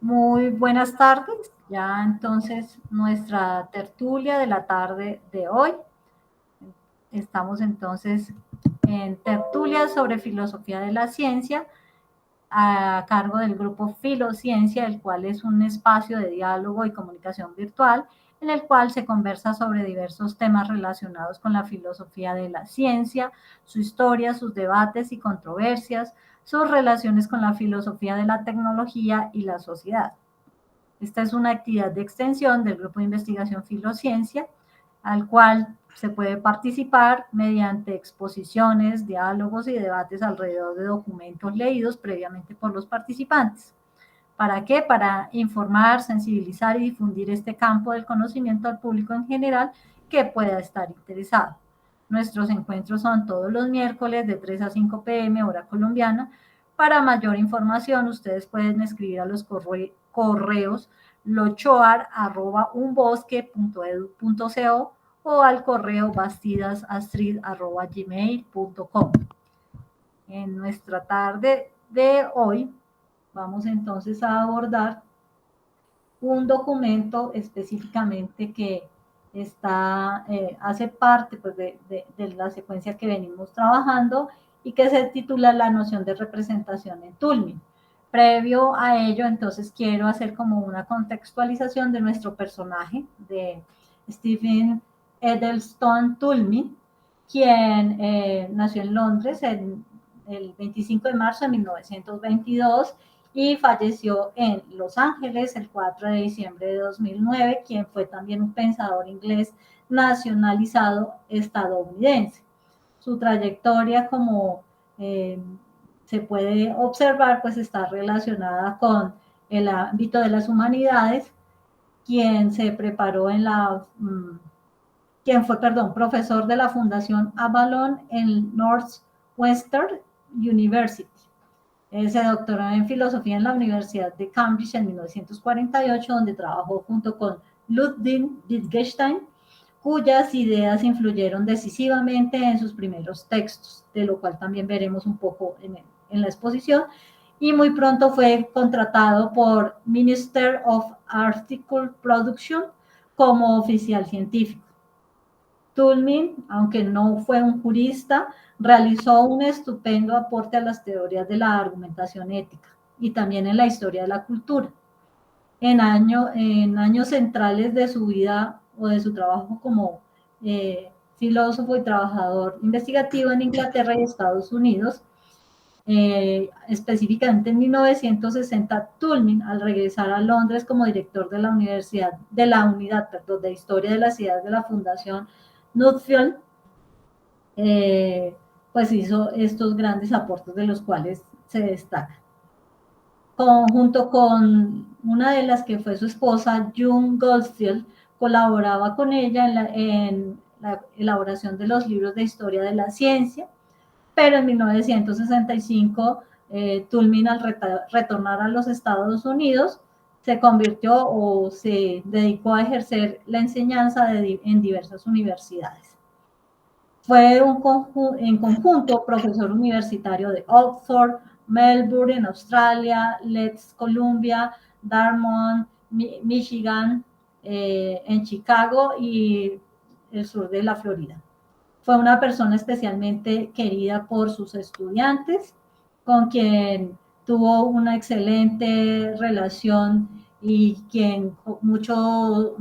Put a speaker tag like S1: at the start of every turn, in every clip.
S1: Muy buenas tardes. Ya entonces nuestra tertulia de la tarde de hoy. Estamos entonces en tertulia sobre filosofía de la ciencia a cargo del grupo Filociencia, el cual es un espacio de diálogo y comunicación virtual en el cual se conversa sobre diversos temas relacionados con la filosofía de la ciencia, su historia, sus debates y controversias, sus relaciones con la filosofía de la tecnología y la sociedad. Esta es una actividad de extensión del Grupo de Investigación Filociencia, al cual se puede participar mediante exposiciones, diálogos y debates alrededor de documentos leídos previamente por los participantes. ¿Para qué? Para informar, sensibilizar y difundir este campo del conocimiento al público en general que pueda estar interesado. Nuestros encuentros son todos los miércoles de 3 a 5 p.m. hora colombiana. Para mayor información, ustedes pueden escribir a los correos lochoar@unbosque.edu.co o al correo bastidasastrid@gmail.com. En nuestra tarde de hoy vamos entonces a abordar un documento específicamente que hace parte pues, de la secuencia que venimos trabajando y que se titula La noción de representación en Toulmin. Previo a ello, entonces quiero hacer como una contextualización de nuestro personaje, de Stephen Edelstone Toulmin, quien nació en Londres el 25 de marzo de 1922 y falleció en Los Ángeles el 4 de diciembre de 2009, quien fue también un pensador inglés nacionalizado estadounidense. Su trayectoria, como se puede observar, pues está relacionada con el ámbito de las humanidades, quien se preparó en la... quien fue, profesor de la Fundación Avalon en Northwestern University. Se doctoró en filosofía en la Universidad de Cambridge en 1948, donde trabajó junto con Ludwig Wittgenstein, cuyas ideas influyeron decisivamente en sus primeros textos, de lo cual también veremos un poco en la exposición, y muy pronto fue contratado por Minister of Article Production como oficial científico. Toulmin, aunque no fue un jurista, realizó un estupendo aporte a las teorías de la argumentación ética y también en la historia de la cultura. En años centrales de su vida o de su trabajo como filósofo y trabajador investigativo en Inglaterra y Estados Unidos, específicamente en 1960, Toulmin, al regresar a Londres como director de la unidad de Historia de las Ideas de la Fundación Nuffield, pues hizo estos grandes aportes de los cuales se destaca. Junto con una de las que fue su esposa, June Goldfield, colaboraba con ella en la elaboración de los libros de historia de la ciencia, pero en 1965, Toulmin, al retornar a los Estados Unidos, se convirtió o se dedicó a ejercer la enseñanza en diversas universidades. Fue en conjunto profesor universitario de Oxford, Melbourne en Australia, Leeds, Columbia, Dartmouth, Michigan, en Chicago y el sur de la Florida. Fue una persona especialmente querida por sus estudiantes, con quien tuvo una excelente relación y quien mucho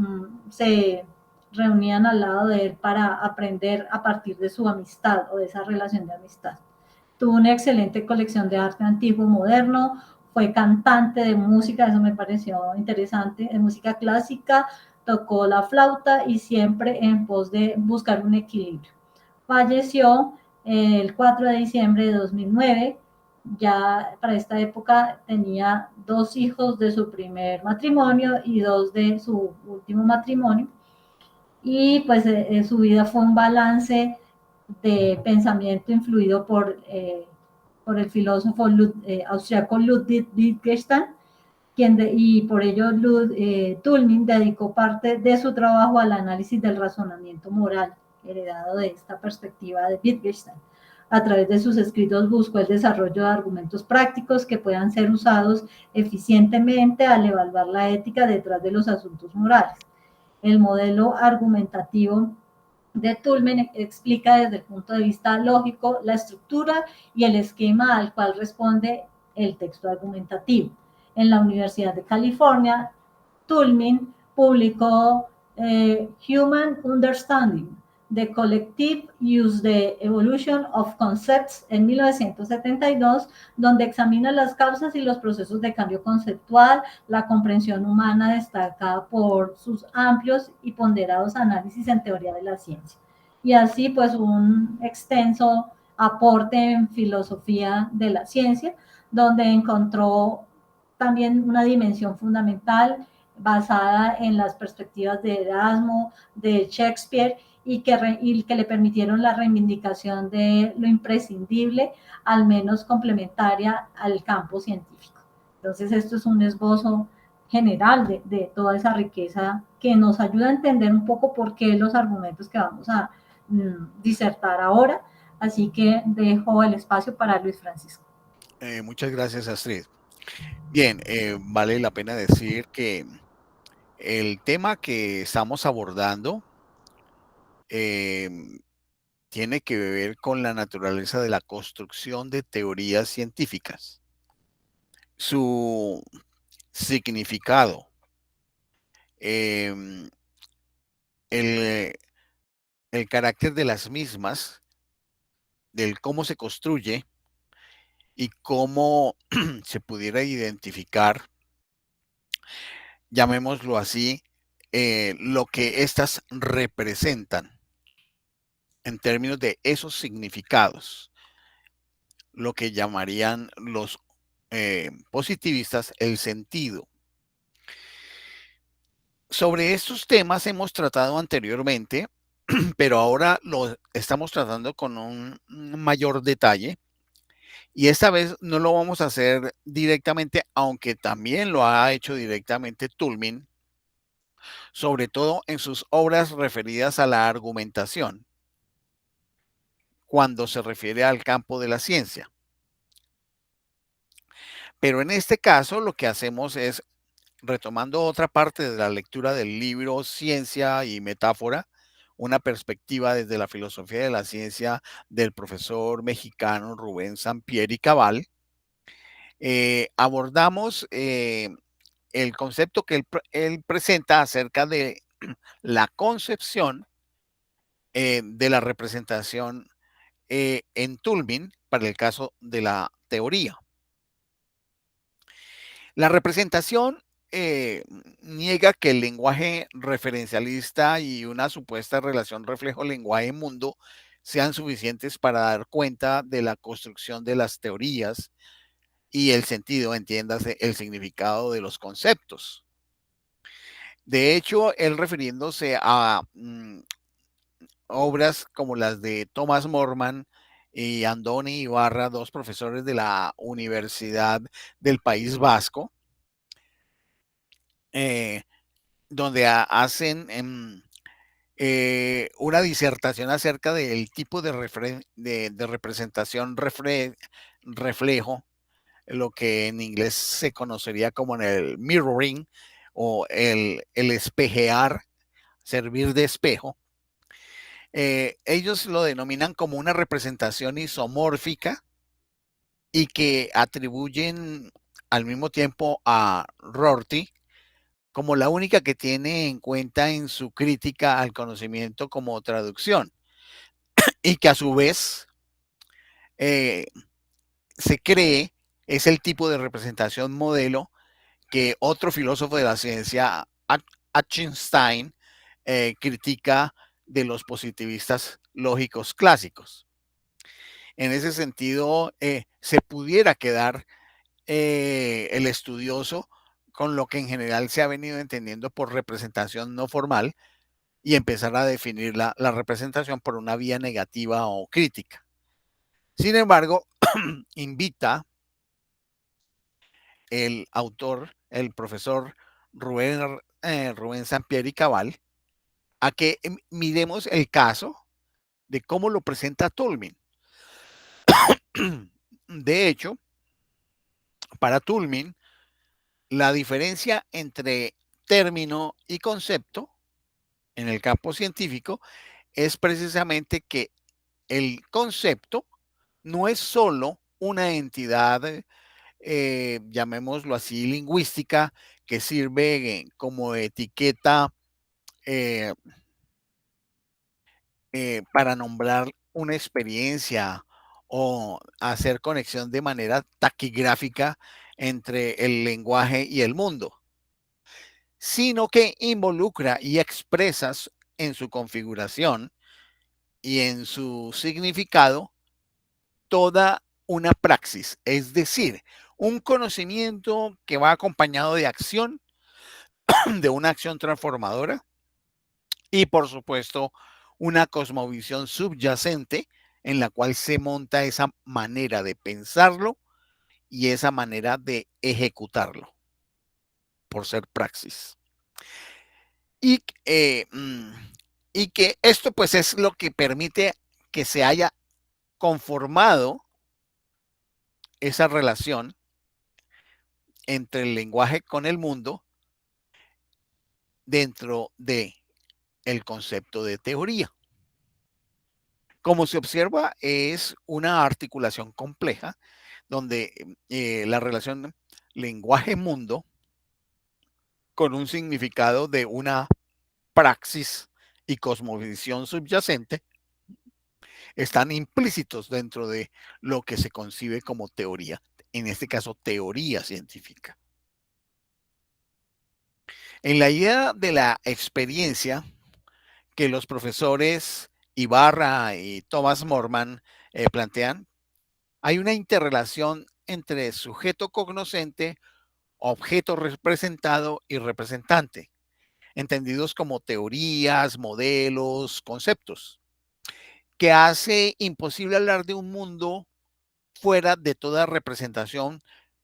S1: se reunían al lado de él para aprender a partir de su amistad o de esa relación de amistad. Tuvo una excelente colección de arte antiguo y moderno, fue cantante de música, eso me pareció interesante, de música clásica, tocó la flauta y siempre en pos de buscar un equilibrio. Falleció el 4 de diciembre de 2009, ya para esta época tenía 2 hijos de su primer matrimonio y 2 de su último matrimonio, y pues su vida fue un balance de pensamiento influido por el filósofo austriaco Ludwig Wittgenstein, y por ello Toulmin dedicó parte de su trabajo al análisis del razonamiento moral, heredado de esta perspectiva de Wittgenstein. A través de sus escritos buscó el desarrollo de argumentos prácticos que puedan ser usados eficientemente al evaluar la ética detrás de los asuntos morales. El modelo argumentativo de Tullman explica desde el punto de vista lógico la estructura y el esquema al cual responde el texto argumentativo. En la Universidad de California, Tullman publicó Human Understanding, The Collective Use, the Evolution of Concepts en 1972, donde examina las causas y los procesos de cambio conceptual. La comprensión humana destacada por sus amplios y ponderados análisis en teoría de la ciencia. Y así pues un extenso aporte en filosofía de la ciencia, donde encontró también una dimensión fundamental basada en las perspectivas de Erasmo, de Shakespeare, y que le permitieron la reivindicación de lo imprescindible, al menos complementaria al campo científico. Entonces, esto es un esbozo general de toda esa riqueza que nos ayuda a entender un poco por qué los argumentos que vamos a disertar ahora. Así que dejo el espacio para Luis Francisco.
S2: Muchas gracias, Astrid. Bien, vale la pena decir que el tema que estamos abordando tiene que ver con la naturaleza de la construcción de teorías científicas, su significado, el, el carácter de las mismas, del cómo se construye y cómo se pudiera identificar, llamémoslo así, lo que éstas representan en términos de esos significados, lo que llamarían los positivistas el sentido. Sobre estos temas hemos tratado anteriormente, pero ahora lo estamos tratando con un mayor detalle. Y esta vez no lo vamos a hacer directamente, aunque también lo ha hecho directamente Tullman, sobre todo en sus obras referidas a la argumentación, cuando se refiere al campo de la ciencia. Pero en este caso lo que hacemos es, retomando otra parte de la lectura del libro Ciencia y Metáfora, una perspectiva desde la filosofía de la ciencia del profesor mexicano Rubén Sampieri Cabal, abordamos el concepto que él presenta acerca de la concepción de la representación en Tullman para el caso de la teoría. La representación niega que el lenguaje referencialista y una supuesta relación reflejo-lenguaje-mundo sean suficientes para dar cuenta de la construcción de las teorías y el sentido, entiéndase, el significado de los conceptos. De hecho, él refiriéndose a obras como las de Thomas Morman y Andoni Ibarra, dos profesores de la Universidad del País Vasco, donde hacen una disertación acerca del tipo de representación reflejo, lo que en inglés se conocería como en el mirroring o el espejear, servir de espejo. Ellos lo denominan como una representación isomórfica y que atribuyen al mismo tiempo a Rorty como la única que tiene en cuenta en su crítica al conocimiento como traducción y que a su vez eh, se cree es el tipo de representación modelo que otro filósofo de la ciencia, Achinstein, critica de los positivistas lógicos clásicos. En ese sentido, se pudiera quedar el estudioso con lo que en general se ha venido entendiendo por representación no formal y empezar a definir la representación por una vía negativa o crítica. Sin embargo, invita el autor, el profesor Rubén Sampieri Cabal, a que miremos el caso de cómo lo presenta Tolmin. De hecho, para Toulmin, la diferencia entre término y concepto en el campo científico es precisamente que el concepto no es solo una entidad, llamémoslo así, lingüística, que sirve como etiqueta eh, para nombrar una experiencia o hacer conexión de manera taquigráfica entre el lenguaje y el mundo, sino que involucra y expresa en su configuración y en su significado toda una praxis, es decir, un conocimiento que va acompañado de acción, de una acción transformadora y por supuesto una cosmovisión subyacente en la cual se monta esa manera de pensarlo y esa manera de ejecutarlo, por ser praxis. Y, y que esto pues es lo que permite que se haya conformado esa relación entre el lenguaje con el mundo dentro de el concepto de teoría. Como se observa, es una articulación compleja donde la relación lenguaje-mundo con un significado de una praxis y cosmovisión subyacente están implícitos dentro de lo que se concibe como teoría, en este caso teoría científica. En la idea de la experiencia que los profesores Ibarra y Thomas Morman plantean, hay una interrelación entre sujeto cognoscente, objeto representado y representante, entendidos como teorías, modelos, conceptos, que hace imposible hablar de un mundo fuera de toda representación,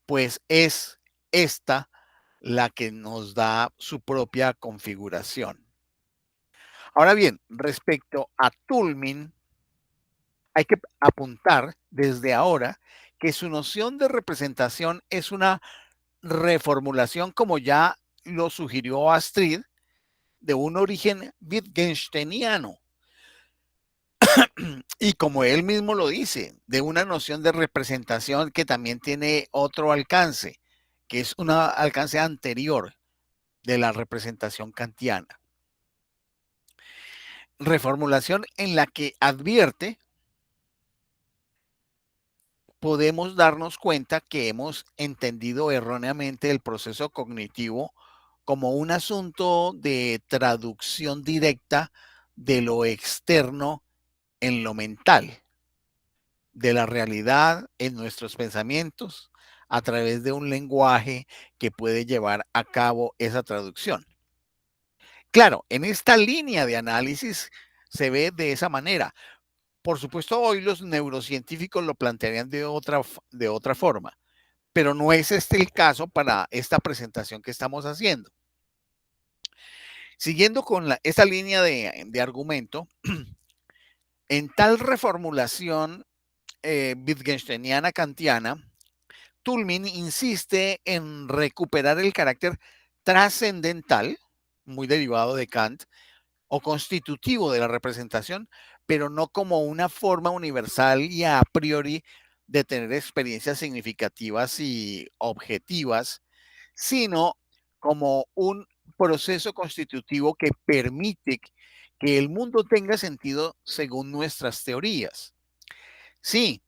S2: pues es esta la que nos da su propia configuración. Ahora bien, respecto a Toulmin, hay que apuntar desde ahora que su noción de representación es una reformulación, como ya lo sugirió Astrid, de un origen wittgensteiniano. Y como él mismo lo dice, de una noción de representación que también tiene otro alcance, que es un alcance anterior de la representación kantiana. Reformulación en la que advierte podemos darnos cuenta que hemos entendido erróneamente el proceso cognitivo como un asunto de traducción directa de lo externo en lo mental, de la realidad en nuestros pensamientos, a través de un lenguaje que puede llevar a cabo esa traducción. Claro, en esta línea de análisis se ve de esa manera. Por supuesto, hoy los neurocientíficos lo plantearían de otra forma, pero no es este el caso para esta presentación que estamos haciendo. Siguiendo con esta línea de argumento, en tal reformulación wittgensteiniana kantiana, Toulmin insiste en recuperar el carácter trascendental, muy derivado de Kant, o constitutivo de la representación, pero no como una forma universal y a priori de tener experiencias significativas y objetivas, sino como un proceso constitutivo que permite que el mundo tenga sentido según nuestras teorías. Sí,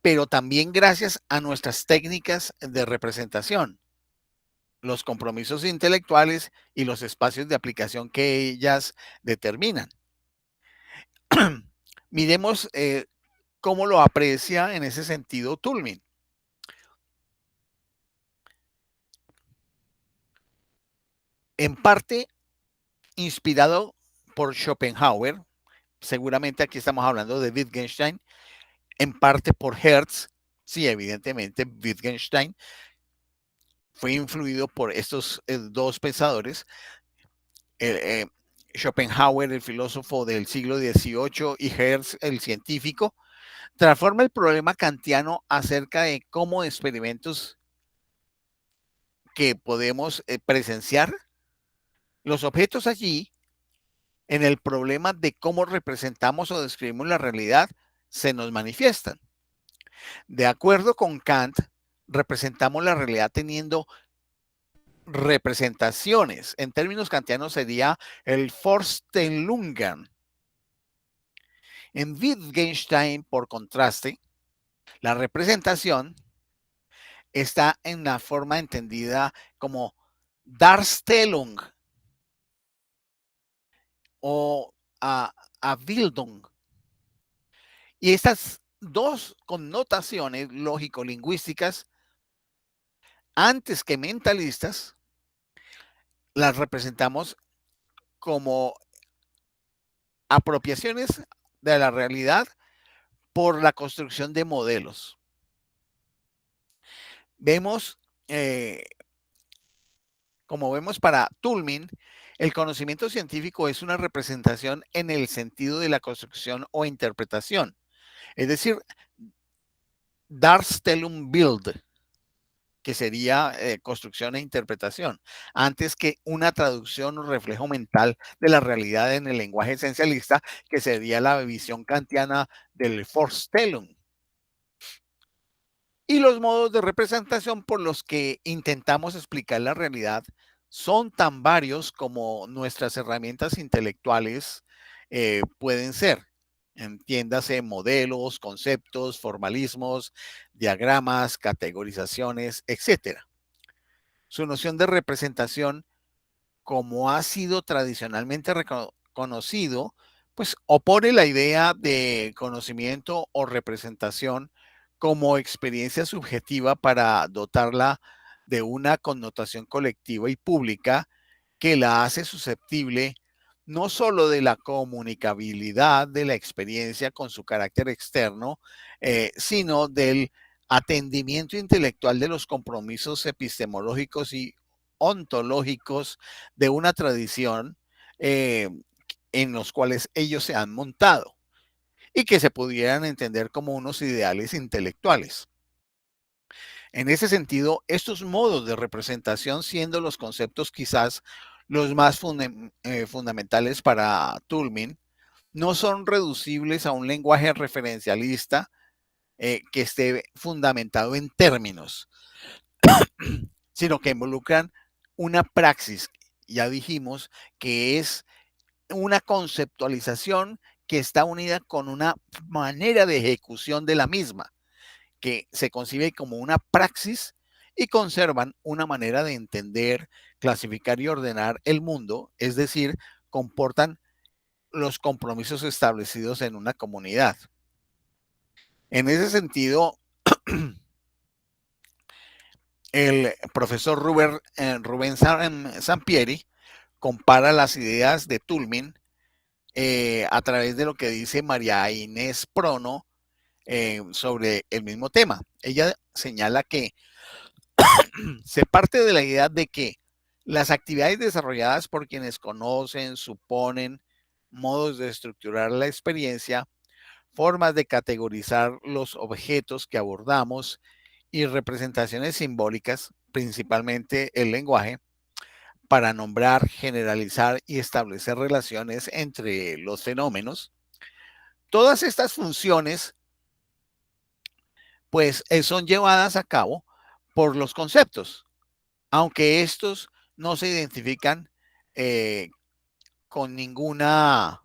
S2: pero también gracias a nuestras técnicas de representación, los compromisos intelectuales y los espacios de aplicación que ellas determinan. Miremos cómo lo aprecia en ese sentido Toulmin. En parte inspirado por Schopenhauer, seguramente aquí estamos hablando de Wittgenstein, en parte por Hertz, sí, evidentemente Wittgenstein fue influido por estos dos pensadores, Schopenhauer, el filósofo del siglo XVIII, y Hertz, el científico. transforma el problema kantiano acerca de cómo experimentos que podemos presenciar, los objetos allí, en el problema de cómo representamos o describimos la realidad, se nos manifiestan. De acuerdo con Kant, representamos la realidad teniendo representaciones. En términos kantianos sería el Vorstellungen. En Wittgenstein, por contraste, la representación está en la forma entendida como Darstellung o Abbildung. Y estas dos connotaciones lógico-lingüísticas, antes que mentalistas, las representamos como apropiaciones de la realidad por la construcción de modelos. Vemos, como vemos para Toulmin, el conocimiento científico es una representación en el sentido de la construcción o interpretación. Es decir, Darstellungsbild, que sería construcción e interpretación, antes que una traducción o reflejo mental de la realidad en el lenguaje esencialista, que sería la visión kantiana del Vorstellung. Y los modos de representación por los que intentamos explicar la realidad son tan varios como nuestras herramientas intelectuales pueden ser. Entiéndase modelos, conceptos, formalismos, diagramas, categorizaciones, etc. Su noción de representación, como ha sido tradicionalmente reconocido, pues opone la idea de conocimiento o representación como experiencia subjetiva para dotarla de una connotación colectiva y pública que la hace susceptible no solo de la comunicabilidad de la experiencia con su carácter externo, sino del atendimiento intelectual de los compromisos epistemológicos y ontológicos de una tradición en los cuales ellos se han montado y que se pudieran entender como unos ideales intelectuales. En ese sentido, estos modos de representación, siendo los conceptos quizás los más fundamentales para Toulmin, no son reducibles a un lenguaje referencialista que esté fundamentado en términos, sino que involucran una praxis, ya dijimos, que es una conceptualización que está unida con una manera de ejecución de la misma, que se concibe como una praxis y conservan una manera de entender, clasificar y ordenar el mundo, es decir, comportan los compromisos establecidos en una comunidad. En ese sentido, el profesor Rubén Sampieri compara las ideas de Toulmin a través de lo que dice María Inés Prono sobre el mismo tema. Ella señala que se parte de la idea de que las actividades desarrolladas por quienes conocen, suponen, modos de estructurar la experiencia, formas de categorizar los objetos que abordamos y representaciones simbólicas, principalmente el lenguaje, para nombrar, generalizar y establecer relaciones entre los fenómenos. Todas estas funciones, pues, son llevadas a cabo por los conceptos, aunque estos no se identifican con ninguna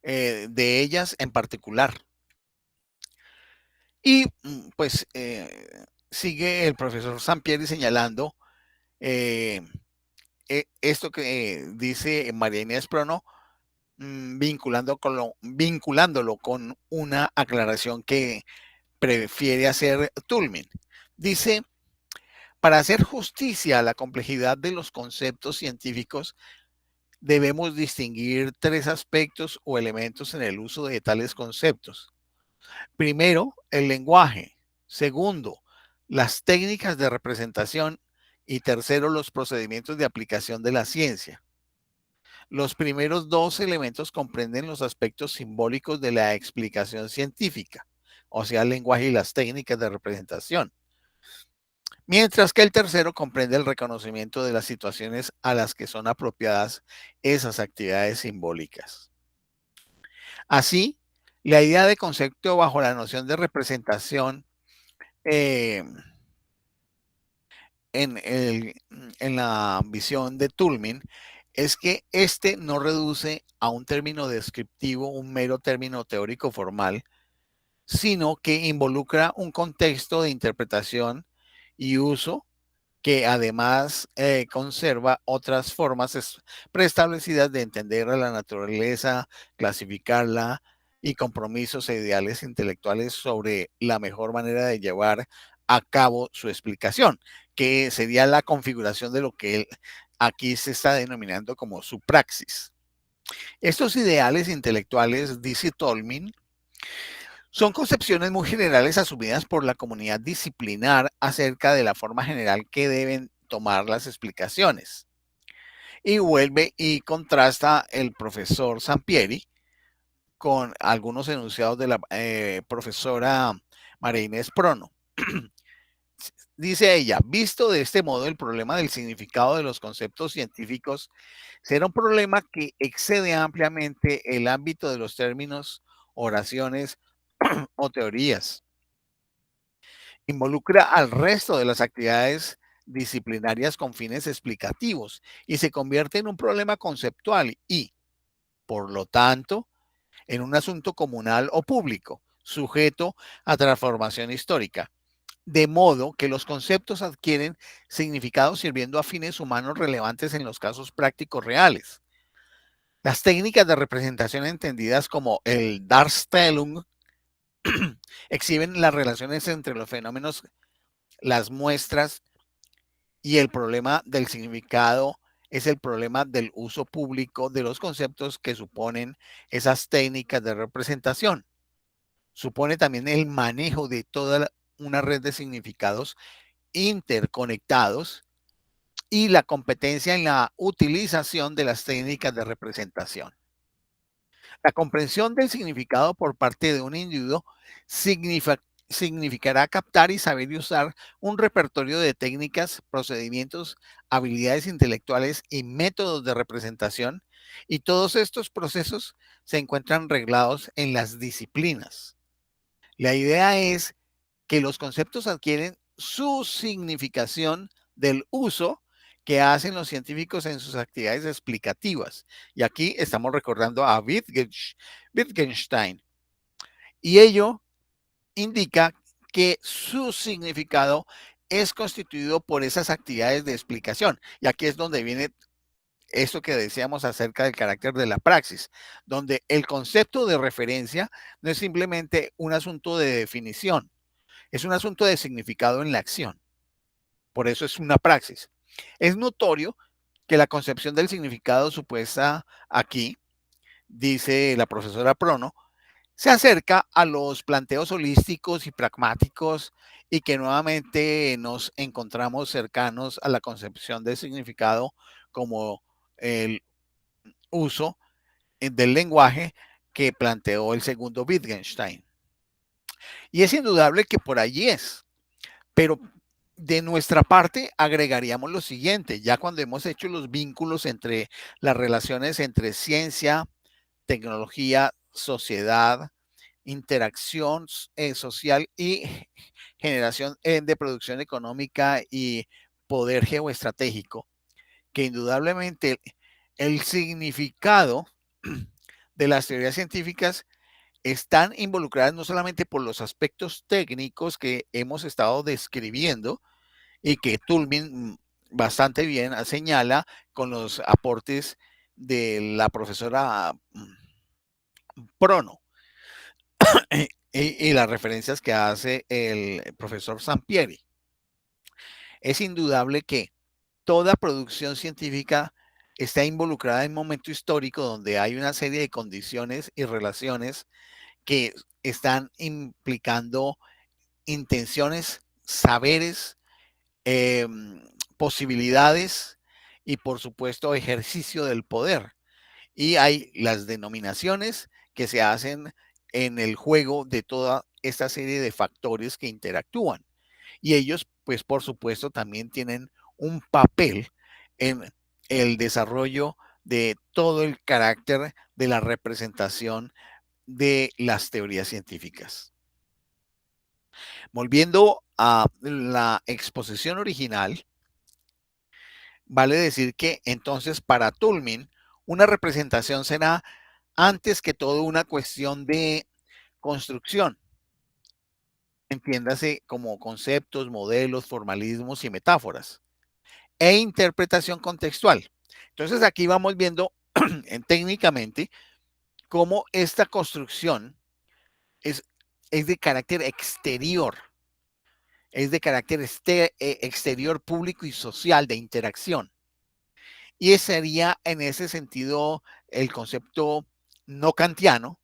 S2: de ellas en particular. Y pues sigue el profesor Sampieri señalando esto que dice María Inés Prono, vinculándolo con una aclaración que prefiere hacer Toulmin. Dice, para hacer justicia a la complejidad de los conceptos científicos, debemos distinguir tres aspectos o elementos en el uso de tales conceptos. Primero, el lenguaje. Segundo, las técnicas de representación. Y tercero, los procedimientos de aplicación de la ciencia. Los primeros dos elementos comprenden los aspectos simbólicos de la explicación científica. o sea, el lenguaje y las técnicas de representación. Mientras que el tercero comprende el reconocimiento de las situaciones a las que son apropiadas esas actividades simbólicas. Así, la idea de concepto bajo la noción de representación eh, en la visión de Toulmin es que este no reduce a un término descriptivo un mero término teórico formal, sino que involucra un contexto de interpretación y uso que además conserva otras formas preestablecidas de entender a la naturaleza, clasificarla y compromisos e ideales intelectuales sobre la mejor manera de llevar a cabo su explicación, que sería la configuración de lo que él aquí se está denominando como su praxis. Estos ideales intelectuales, dice Tolmin, son concepciones muy generales asumidas por la comunidad disciplinar acerca de la forma general que deben tomar las explicaciones. Y vuelve y contrasta el profesor Sampieri con algunos enunciados de la profesora María Inés Prono. Dice ella, visto de este modo, el problema del significado de los conceptos científicos será un problema que excede ampliamente el ámbito de los términos, oraciones o teorías. Involucra al resto de las actividades disciplinarias con fines explicativos y se convierte en un problema conceptual y, por lo tanto, en un asunto comunal o público, sujeto a transformación histórica. De modo que los conceptos adquieren significado sirviendo a fines humanos relevantes en los casos prácticos reales. Las técnicas de representación entendidas como el Darstellung exhiben las relaciones entre los fenómenos, las muestras y el problema del significado es el problema del uso público de los conceptos que suponen esas técnicas de representación. Supone también el manejo de toda una red de significados interconectados y la competencia en la utilización de las técnicas de representación. La comprensión del significado por parte de un individuo significará captar y saber usar un repertorio de técnicas, procedimientos, habilidades intelectuales y métodos de representación, y todos estos procesos se encuentran reglados en las disciplinas. La idea es que los conceptos adquieren su significación del uso que hacen los científicos en sus actividades explicativas. Y aquí estamos recordando a Wittgenstein. Y ello indica que su significado es constituido por esas actividades de explicación. Y aquí es donde viene esto que decíamos acerca del carácter de la praxis, donde el concepto de referencia no es simplemente un asunto de definición, es un asunto de significado en la acción. Por eso es una praxis. Es notorio que la concepción del significado supuesta aquí, dice la profesora Prono, se acerca a los planteos holísticos y pragmáticos y que nuevamente nos encontramos cercanos a la concepción del significado como el uso del lenguaje que planteó el segundo Wittgenstein. Y es indudable que por allí es, pero de nuestra parte agregaríamos lo siguiente, ya cuando hemos hecho los vínculos entre las relaciones entre ciencia, tecnología, sociedad, interacción social y generación de producción económica y poder geoestratégico, que indudablemente el significado de las teorías científicas están involucradas no solamente por los aspectos técnicos que hemos estado describiendo y que Tulmin bastante bien señala con los aportes de la profesora Prono y las referencias que hace el profesor Sampieri. Es indudable que toda producción científica está involucrada en un momento histórico donde hay una serie de condiciones y relaciones que están implicando intenciones, saberes, posibilidades y por supuesto ejercicio del poder. Y hay las denominaciones que se hacen en el juego de toda esta serie de factores que interactúan. Y ellos, pues por supuesto, también tienen un papel en el desarrollo de todo el carácter de la representación de las teorías científicas. Volviendo a la exposición original, vale decir que entonces para Toulmin una representación será antes que todo una cuestión de construcción, entiéndase como conceptos, modelos, formalismos y metáforas, e interpretación contextual. Entonces aquí vamos viendo técnicamente cómo esta construcción es, es de carácter exterior, es de carácter exterior público y social de interacción. Y ese sería en ese sentido el concepto no kantiano,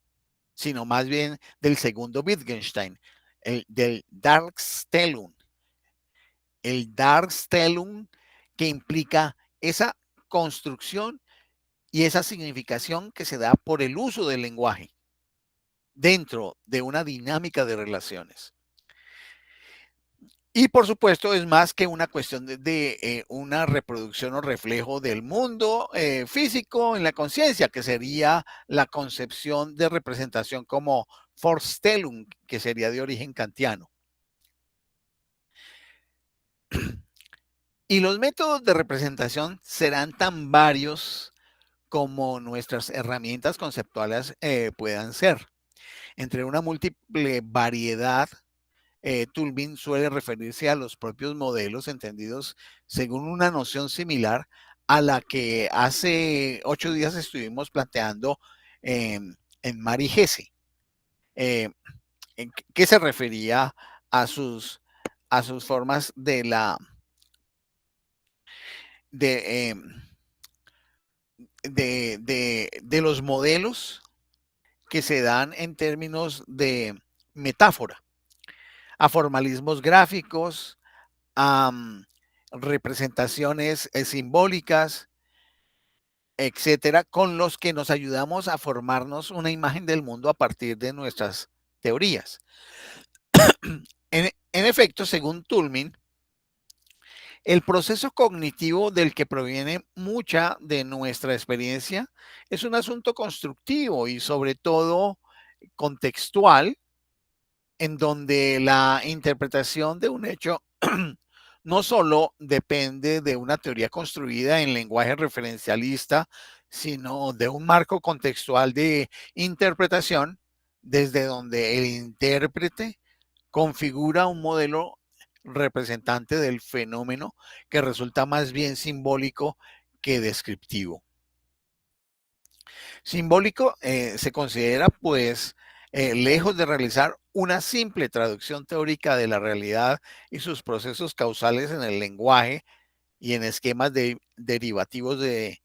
S2: sino más bien del segundo Wittgenstein, del Darkstellung. El Darkstellung que implica esa construcción y esa significación que se da por el uso del lenguaje dentro de una dinámica de relaciones. Y por supuesto es más que una cuestión de una reproducción o reflejo del mundo físico en la conciencia, que sería la concepción de representación como Vorstellung, que sería de origen kantiano. Y los métodos de representación serán tan varios como nuestras herramientas conceptuales puedan ser. Entre una múltiple variedad, Toulmin suele referirse a los propios modelos entendidos según una noción similar a la que hace 8 días estuvimos planteando en Mari Hesse, que se refería a sus formas de, eh, de los modelos que se dan en términos de metáfora, a formalismos gráficos, a representaciones simbólicas, etcétera, con los que nos ayudamos a formarnos una imagen del mundo a partir de nuestras teorías. En efecto, según Toulmin, el proceso cognitivo del que proviene mucha de nuestra experiencia es un asunto constructivo y sobre todo contextual, en donde la interpretación de un hecho no solo depende de una teoría construida en lenguaje referencialista, sino de un marco contextual de interpretación desde donde el intérprete configura un modelo representante del fenómeno que resulta más bien simbólico que descriptivo. Simbólico se considera, pues, lejos de realizar una simple traducción teórica de la realidad y sus procesos causales en el lenguaje y en esquemas derivativos de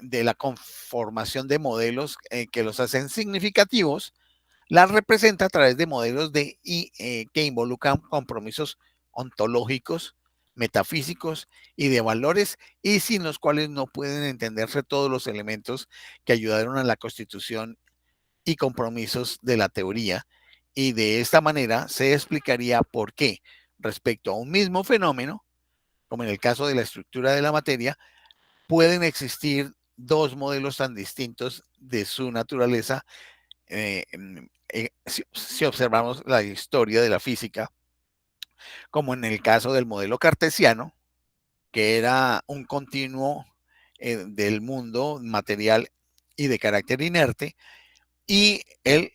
S2: la conformación de modelos que los hacen significativos, las representa a través de modelos que involucran compromisos ontológicos, metafísicos y de valores, y sin los cuales no pueden entenderse todos los elementos que ayudaron a la constitución y compromisos de la teoría. Y de esta manera se explicaría por qué, respecto a un mismo fenómeno, como en el caso de la estructura de la materia, pueden existir dos modelos tan distintos de su naturaleza si observamos la historia de la física, como en el caso del modelo cartesiano, que era un continuo del mundo material y de carácter inerte, y el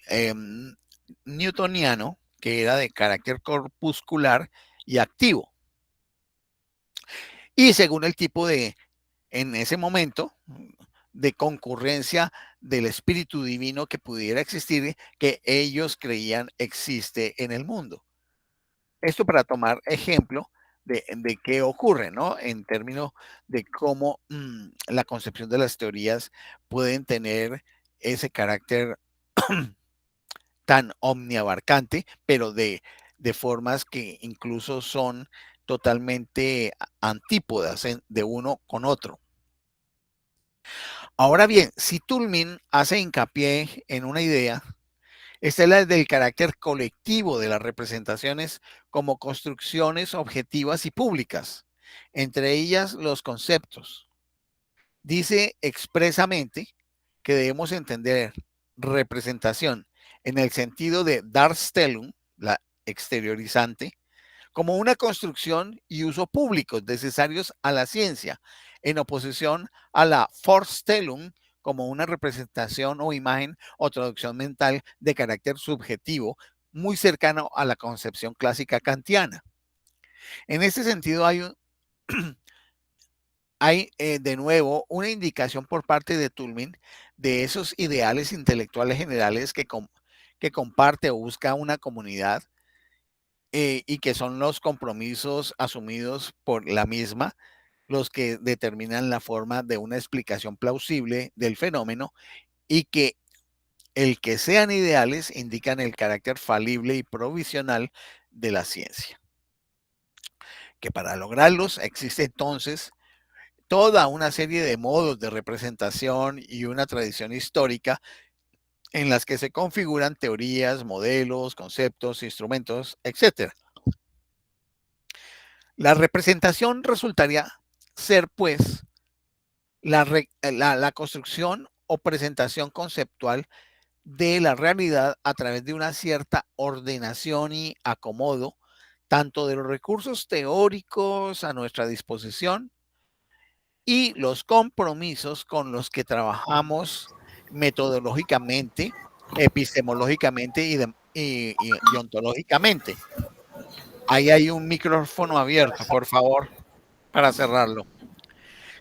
S2: newtoniano, que era de carácter corpuscular y activo. Y según el tipo en ese momento, de concurrencia del espíritu divino que pudiera existir, que ellos creían existe en el mundo. Esto para tomar ejemplo de qué ocurre, ¿no? En términos de cómo la concepción de las teorías pueden tener ese carácter tan omniabarcante, pero de formas que incluso son totalmente antípodas de uno con otro. Ahora bien, si Toulmin hace hincapié en una idea, Esta es la del carácter colectivo de las representaciones como construcciones objetivas y públicas, entre ellas los conceptos. Dice expresamente que debemos entender representación en el sentido de Darstellung, la exteriorizante, como una construcción y uso públicos necesarios a la ciencia, en oposición a la Vorstellung como una representación o imagen o traducción mental de carácter subjetivo, muy cercano a la concepción clásica kantiana. En este sentido hay de nuevo una indicación por parte de Toulmin de esos ideales intelectuales generales que comparte o busca una comunidad y que son los compromisos asumidos por la misma los que determinan la forma de una explicación plausible del fenómeno y que el que sean ideales indican el carácter falible y provisional de la ciencia. Que para lograrlos existe entonces toda una serie de modos de representación y una tradición histórica en las que se configuran teorías, modelos, conceptos, instrumentos, etc. La representación resultaría ser, pues, la construcción o presentación conceptual de la realidad a través de una cierta ordenación y acomodo, tanto de los recursos teóricos a nuestra disposición y los compromisos con los que trabajamos metodológicamente, epistemológicamente y ontológicamente. Ahí hay un micrófono abierto, por favor, para cerrarlo.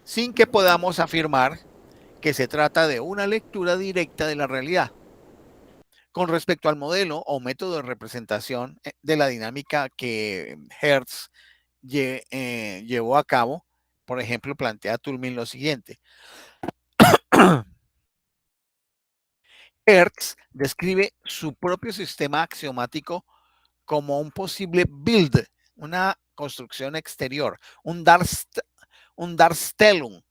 S2: Sin que podamos afirmar que se trata de una lectura directa de la realidad. Con respecto al modelo o método de representación de la dinámica que Hertz llevó a cabo, por ejemplo, plantea Toulmin lo siguiente. Hertz describe su propio sistema axiomático como un posible build, una construcción exterior, un Darstellung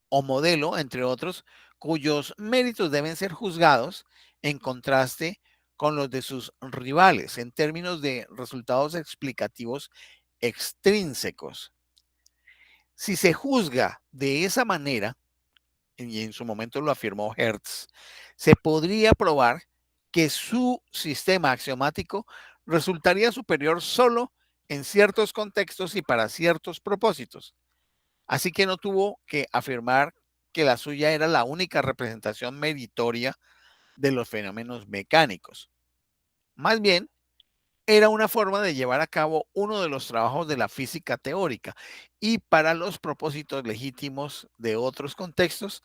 S2: o modelo, entre otros, cuyos méritos deben ser juzgados en contraste con los de sus rivales en términos de resultados explicativos extrínsecos. Si se juzga de esa manera, y en su momento lo afirmó Hertz, se podría probar que su sistema axiomático resultaría superior solo en ciertos contextos y para ciertos propósitos. Así que no tuvo que afirmar que la suya era la única representación meritoria de los fenómenos mecánicos. Más bien, era una forma de llevar a cabo uno de los trabajos de la física teórica y para los propósitos legítimos de otros contextos,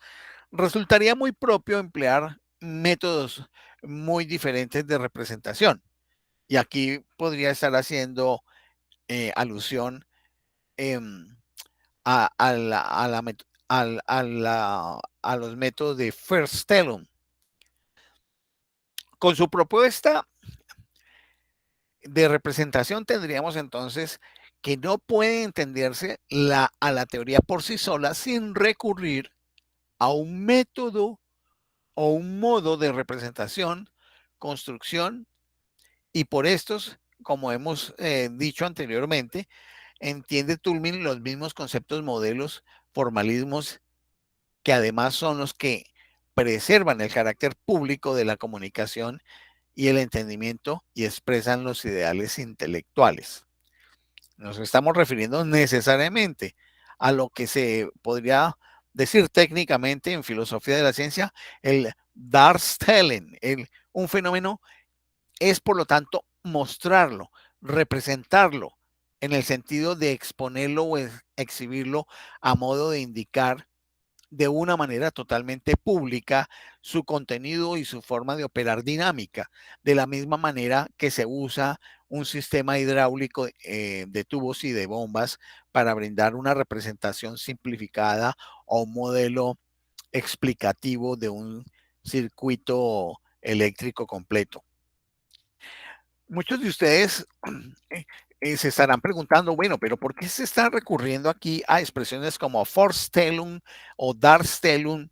S2: resultaría muy propio emplear métodos muy diferentes de representación. Y aquí podría estar haciendo alusión eh, a los métodos de Verstellung. Con su propuesta de representación tendríamos entonces que no puede entenderse a la teoría por sí sola sin recurrir a un método o un modo de representación, construcción, y por estos, como hemos dicho anteriormente, entiende Toulmin los mismos conceptos, modelos, formalismos, que además son los que preservan el carácter público de la comunicación y el entendimiento y expresan los ideales intelectuales. Nos estamos refiriendo necesariamente a lo que se podría decir técnicamente en filosofía de la ciencia, el Darstellen. Un fenómeno es, por lo tanto, mostrarlo, representarlo, en el sentido de exponerlo o exhibirlo a modo de indicar de una manera totalmente pública su contenido y su forma de operar dinámica, de la misma manera que se usa un sistema hidráulico de tubos y de bombas para brindar una representación simplificada o un modelo explicativo de un circuito eléctrico completo. Muchos de ustedes se estarán preguntando, bueno, pero ¿por qué se está recurriendo aquí a expresiones como Vorstellung o Darstellung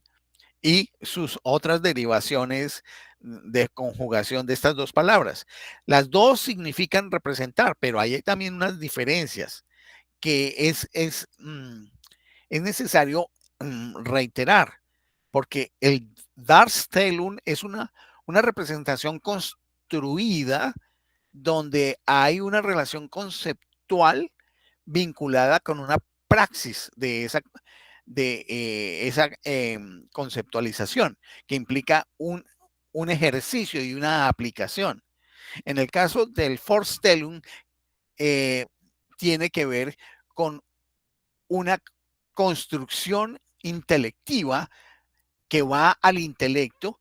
S2: y sus otras derivaciones de conjugación de estas dos palabras. Las dos significan representar, pero hay también unas diferencias que es necesario reiterar, porque el Darstellung es una representación construida donde hay una relación conceptual vinculada con una praxis de esa conceptualización, que implica un ejercicio y una aplicación. En el caso del Vorstellung, tiene que ver con una construcción intelectiva que va al intelecto,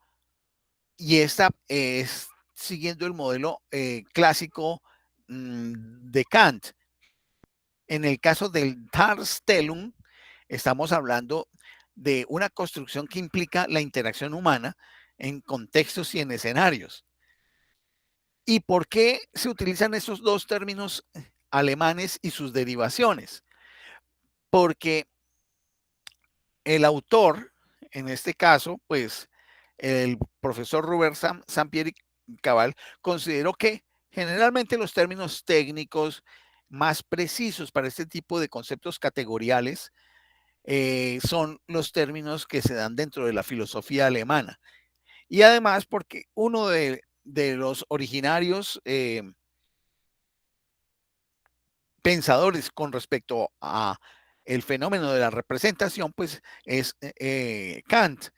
S2: y esta es siguiendo el modelo clásico de Kant. En el caso del Darstellung, estamos hablando de una construcción que implica la interacción humana en contextos y en escenarios. ¿Y por qué se utilizan esos dos términos alemanes y sus derivaciones? Porque el autor, en este caso, pues el profesor Robert Sampieri Cabal, consideró que generalmente los términos técnicos más precisos para este tipo de conceptos categoriales son los términos que se dan dentro de la filosofía alemana. Y además porque uno de los originarios pensadores con respecto a el fenómeno de la representación, pues es Kant,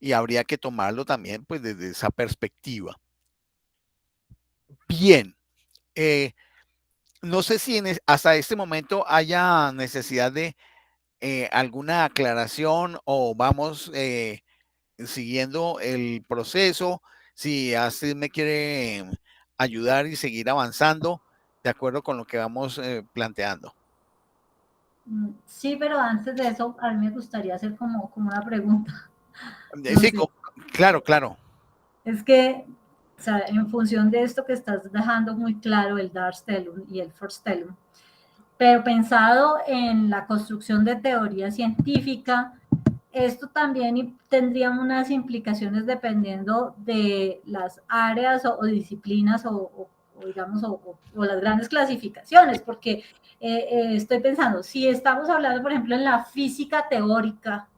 S2: y habría que tomarlo también pues desde esa perspectiva. Bien, no sé si hasta este momento haya necesidad de alguna aclaración o vamos siguiendo el proceso. Si así me quiere ayudar y seguir avanzando de acuerdo con lo que vamos planteando.
S1: Sí, pero antes de eso, a mí me gustaría hacer como una pregunta. No
S2: Sí,
S1: sé,
S2: claro, claro.
S1: es que, o sea, en función de esto que estás dejando muy claro, el Darstellung y el Vorstellung, pero pensado en la construcción de teoría científica, esto también tendría unas implicaciones dependiendo de las áreas o disciplinas o digamos, o las grandes clasificaciones, porque estoy pensando, si estamos hablando, por ejemplo, en la física teórica,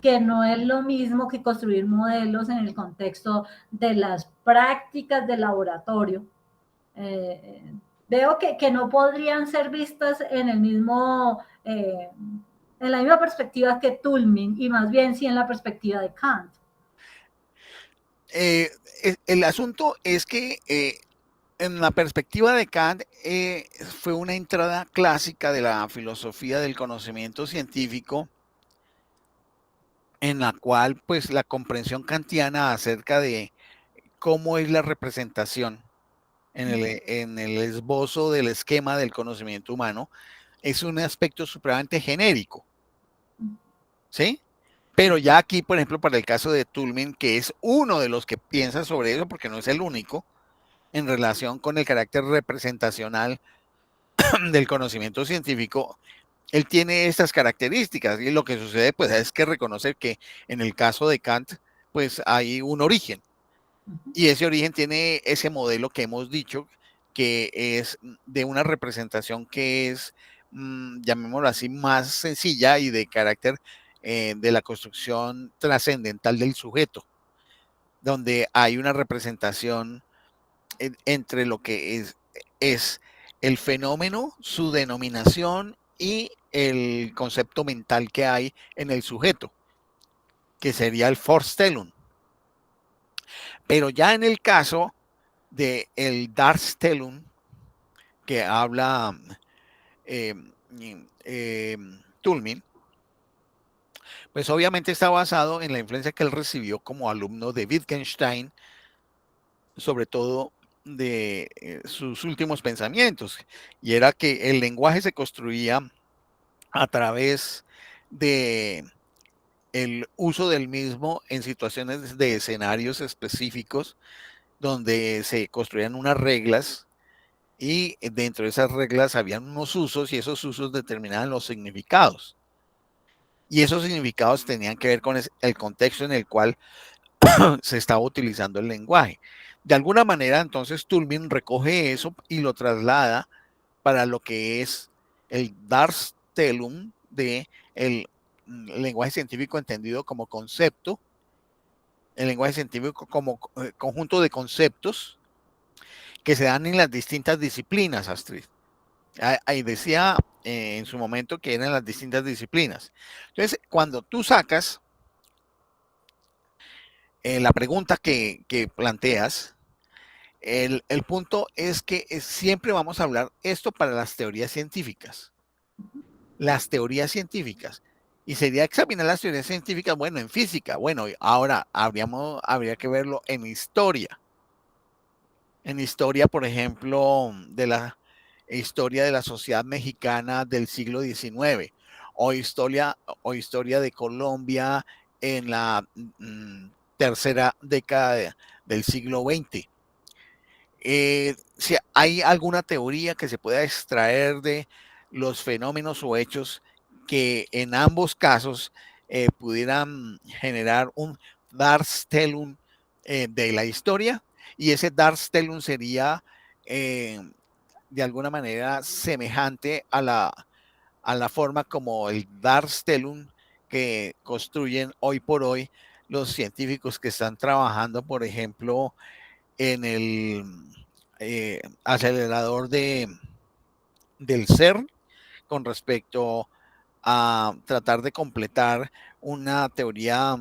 S1: que no es lo mismo que construir modelos en el contexto de las prácticas de laboratorio. Veo que no podrían ser vistas en el mismo, en la misma perspectiva que Toulmin, y más bien sí en la perspectiva de Kant.
S2: El asunto es que en la perspectiva de Kant fue una entrada clásica de la filosofía del conocimiento científico, en la cual pues la comprensión kantiana acerca de cómo es la representación en el esbozo del esquema del conocimiento humano es un aspecto supremamente genérico, ¿sí? Pero ya aquí, por ejemplo, para el caso de Toulmin, que es uno de los que piensa sobre eso, porque no es el único, en relación con el carácter representacional del conocimiento científico, él tiene estas características, y lo que sucede pues es que reconocer que en el caso de Kant pues hay un origen, y ese origen tiene ese modelo que hemos dicho, que es de una representación que es, llamémoslo así, más sencilla y de carácter de la construcción trascendental del sujeto, donde hay una representación entre lo que es el fenómeno, su denominación y el concepto mental que hay en el sujeto, que sería el Vorstellung. Pero ya en el caso de el Darstellung, que habla eh, Toulmin, pues obviamente está basado en la influencia que él recibió como alumno de Wittgenstein, sobre todo de sus últimos pensamientos, y era que el lenguaje se construía a través de el uso del mismo en situaciones de escenarios específicos donde se construían unas reglas, y dentro de esas reglas habían unos usos y esos usos determinaban los significados. y esos significados tenían que ver con el contexto en el cual se estaba utilizando el lenguaje. De alguna manera, entonces, Toulmin recoge eso y lo traslada para lo que es el Darstellung de el lenguaje científico entendido como concepto, el lenguaje científico como conjunto de conceptos que se dan en las distintas disciplinas, Astrid. Ahí decía en su momento que eran las distintas disciplinas. Entonces, cuando tú sacas la pregunta que planteas, el punto es que siempre vamos a hablar esto para las teorías científicas. Las teorías científicas. Y sería examinar las teorías científicas, bueno, en física. Bueno, ahora habría que verlo en historia. En historia, por ejemplo, de la historia de la sociedad mexicana del siglo XIX o historia de Colombia en la tercera década del siglo XX. Si hay alguna teoría que se pueda extraer de los fenómenos o hechos que en ambos casos pudieran generar un Darstellung de la historia, y ese Darstellung sería de alguna manera semejante a la forma como el Darstellung que construyen hoy por hoy los científicos que están trabajando, por ejemplo, en el acelerador del CERN con respecto a tratar de completar una teoría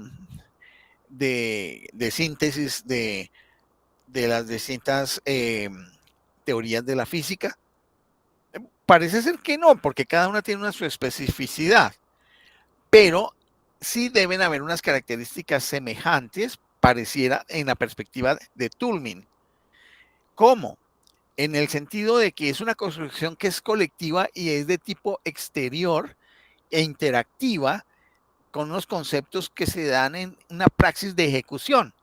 S2: de síntesis de las distintas teorías de la física. Parece ser que no, porque cada una tiene su especificidad, pero sí deben haber unas características semejantes, pareciera, en la perspectiva de Toulmin. ¿Cómo? En el sentido de que es una construcción que es colectiva y es de tipo exterior e interactiva con unos conceptos que se dan en una praxis de ejecución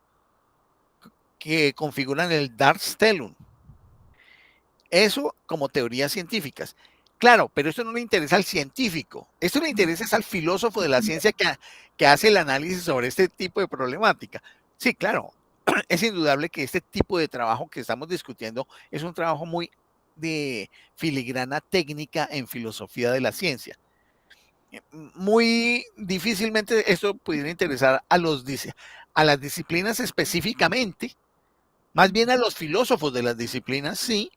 S2: que configuran el Darstellung. Eso como teorías científicas. Claro, pero esto no le interesa al científico, esto le interesa al filósofo de la ciencia que hace el análisis sobre este tipo de problemática. Sí, claro, es indudable que este tipo de trabajo que estamos discutiendo es un trabajo muy de filigrana técnica en filosofía de la ciencia. Muy difícilmente esto pudiera interesar a las disciplinas específicamente, más bien a los filósofos de las disciplinas, sí,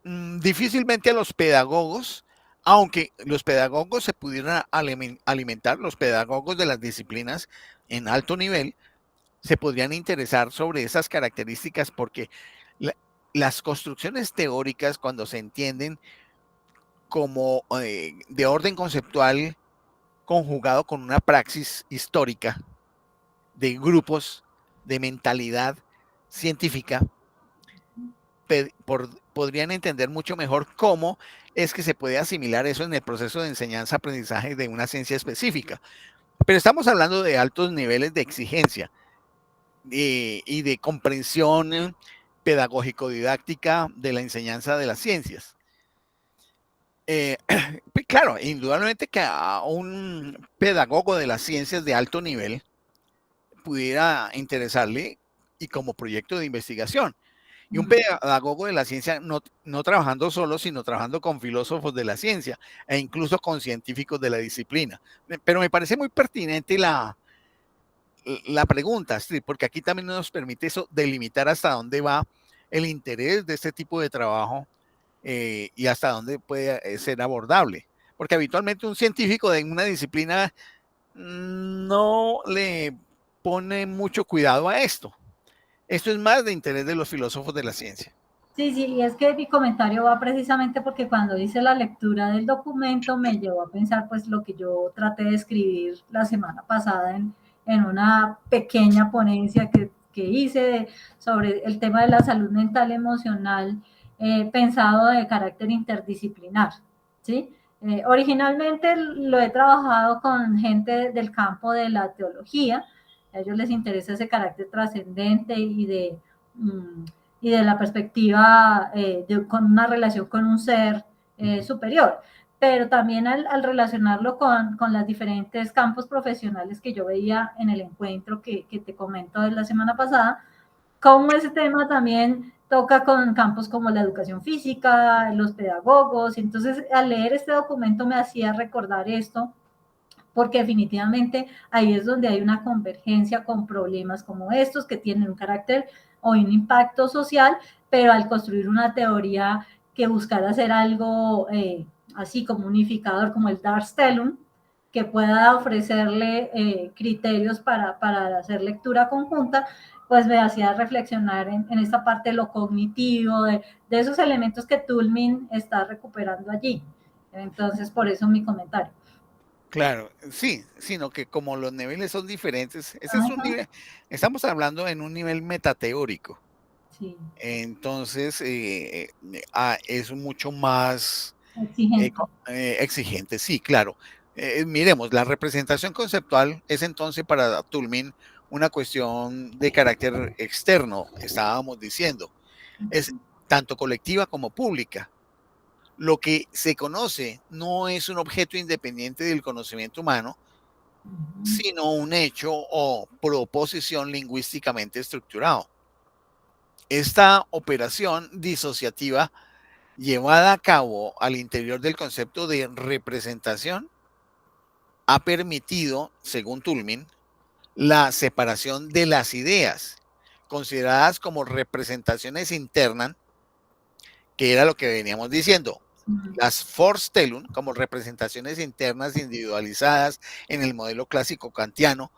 S2: difícilmente a los pedagogos, aunque los pedagogos se pudieran alimentar, los pedagogos de las disciplinas en alto nivel, se podrían interesar sobre esas características porque las construcciones teóricas, cuando se entienden como de orden conceptual conjugado con una praxis histórica de grupos, de mentalidad científica, podrían entender mucho mejor cómo es que se puede asimilar eso en el proceso de enseñanza-aprendizaje de una ciencia específica. Pero estamos hablando de altos niveles de exigencia y de comprensión pedagógico-didáctica de la enseñanza de las ciencias. Claro, indudablemente que a un pedagogo de las ciencias de alto nivel pudiera interesarle y como proyecto de investigación. Y un pedagogo de la ciencia no trabajando solo, sino trabajando con filósofos de la ciencia e incluso con científicos de la disciplina. Pero me parece muy pertinente la pregunta, Astrid, porque aquí también nos permite eso delimitar hasta dónde va el interés de este tipo de trabajo y hasta dónde puede ser abordable. Porque habitualmente un científico de una disciplina no le pone mucho cuidado a esto. Esto es más de interés de los filósofos de la ciencia.
S1: Sí, sí, y es que mi comentario va precisamente porque cuando hice la lectura del documento me llevó a pensar pues lo que yo traté de escribir la semana pasada en una pequeña ponencia que hice sobre el tema de la salud mental emocional pensado de carácter interdisciplinar, ¿sí? Originalmente lo he trabajado con gente del campo de la teología, a ellos les interesa ese carácter trascendente y de la perspectiva con una relación con un ser superior. pero también al relacionarlo con los diferentes campos profesionales que yo veía en el encuentro que te comento de la semana pasada, como ese tema también toca con campos como la educación física, los pedagogos. Entonces, al leer este documento me hacía recordar esto, porque definitivamente ahí es donde hay una convergencia con problemas como estos que tienen un carácter o un impacto social, pero al construir una teoría que buscara hacer algo así como unificador, como el Darstellung, que pueda ofrecerle criterios para hacer lectura conjunta, pues me hacía reflexionar en esta parte de lo cognitivo, de esos elementos que Toulmin está recuperando allí. Entonces, por eso mi comentario.
S2: Claro, sí, sino que como los niveles son diferentes, ese es un
S1: Ajá,
S2: nivel, estamos hablando en un nivel metateórico,
S1: sí,
S2: entonces es mucho más
S1: exigente.
S2: exigente, sí, claro. Miremos, la representación conceptual es entonces para Toulmin una cuestión de carácter externo, estábamos diciendo, es tanto colectiva como pública. Lo que se conoce no es un objeto independiente del conocimiento humano,
S1: Ujú,
S2: sino un hecho o proposición lingüísticamente estructurado. Esta operación disociativa llevada a cabo al interior del concepto de representación ha permitido, según Toulmin, la separación de las ideas, consideradas como representaciones internas, que era lo que veníamos diciendo.
S1: ujú.
S2: Las Vorstellung, como representaciones internas individualizadas en el modelo clásico kantiano,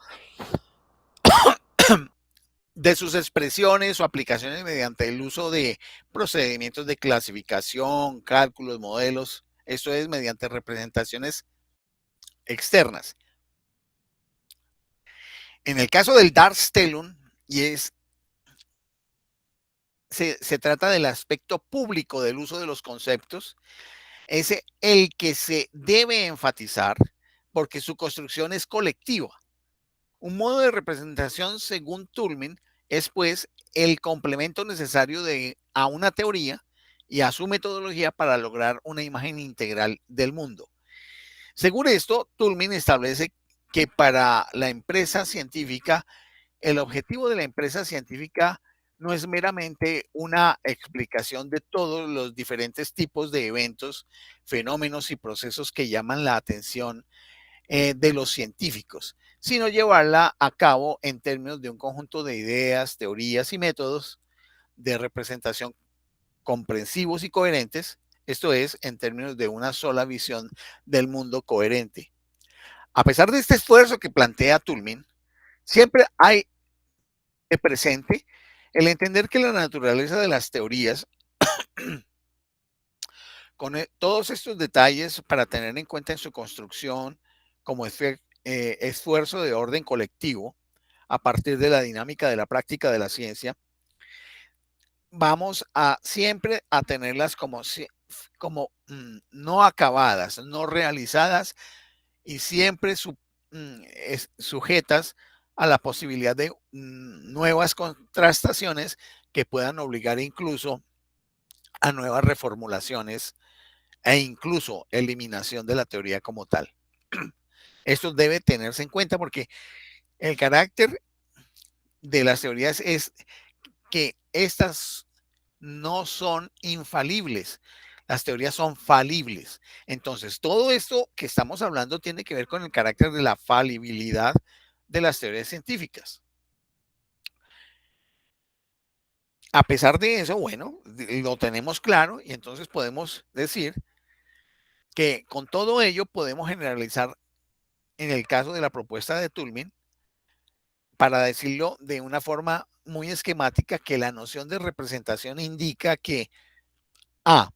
S2: de sus expresiones o aplicaciones mediante el uso de procedimientos de clasificación, cálculos, modelos, esto es mediante representaciones externas. En el caso del Darstellung, y se trata del aspecto público del uso de los conceptos, es el que se debe enfatizar porque su construcción es colectiva. Un modo de representación, según Toulmin, es pues el complemento necesario a una teoría y a su metodología para lograr una imagen integral del mundo. Según esto, Toulmin establece que para la empresa científica, el objetivo de la empresa científica no es meramente una explicación de todos los diferentes tipos de eventos, fenómenos y procesos que llaman la atención de los científicos, sino llevarla a cabo en términos de un conjunto de ideas, teorías y métodos de representación comprensivos y coherentes, esto es, en términos de una sola visión del mundo coherente. A pesar de este esfuerzo que plantea Toulmin, siempre hay presente el entender que la naturaleza de las teorías, con todos estos detalles para tener en cuenta en su construcción como esfuerzo de orden colectivo, a partir de la dinámica de la práctica de la ciencia, vamos a siempre a tenerlas como no acabadas, no realizadas y siempre sujetas a la posibilidad de nuevas contrastaciones que puedan obligar incluso a nuevas reformulaciones e incluso eliminación de la teoría como tal. Esto debe tenerse en cuenta porque el carácter de las teorías es que estas no son infalibles, las teorías son falibles. Entonces, todo esto que estamos hablando tiene que ver con el carácter de la falibilidad de las teorías científicas. A pesar de eso, bueno, lo tenemos claro y entonces podemos decir que con todo ello podemos generalizar en el caso de la propuesta de Toulmin, para decirlo de una forma muy esquemática, que la noción de representación indica que A,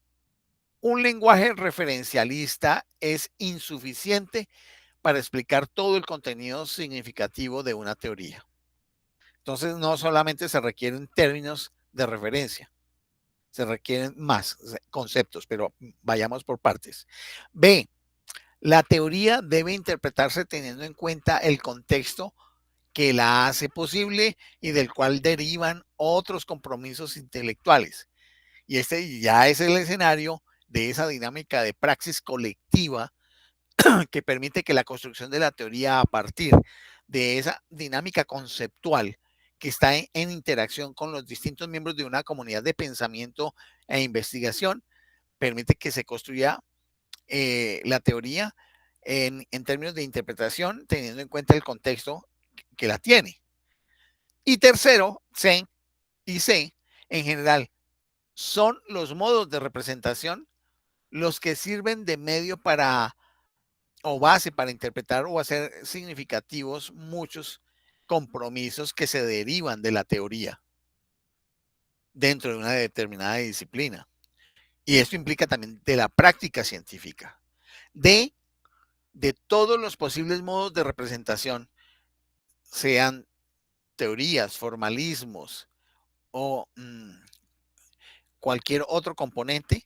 S2: un lenguaje referencialista es insuficiente para explicar todo el contenido significativo de una teoría. Entonces, no solamente se requieren términos de referencia, se requieren más conceptos, pero vayamos por partes. B, la teoría debe interpretarse teniendo en cuenta el contexto que la hace posible y del cual derivan otros compromisos intelectuales. Y este ya es el escenario de esa dinámica de praxis colectiva que permite que la construcción de la teoría a partir de esa dinámica conceptual que está en interacción con los distintos miembros de una comunidad de pensamiento e investigación, permite que se construya la teoría en términos de interpretación, teniendo en cuenta el contexto que la tiene. Y tercero, C y C, en general, son los modos de representación los que sirven de medio para o base para interpretar o hacer significativos muchos compromisos que se derivan de la teoría dentro de una determinada disciplina. Y esto implica también de la práctica científica, de todos los posibles modos de representación, sean teorías, formalismos o cualquier otro componente,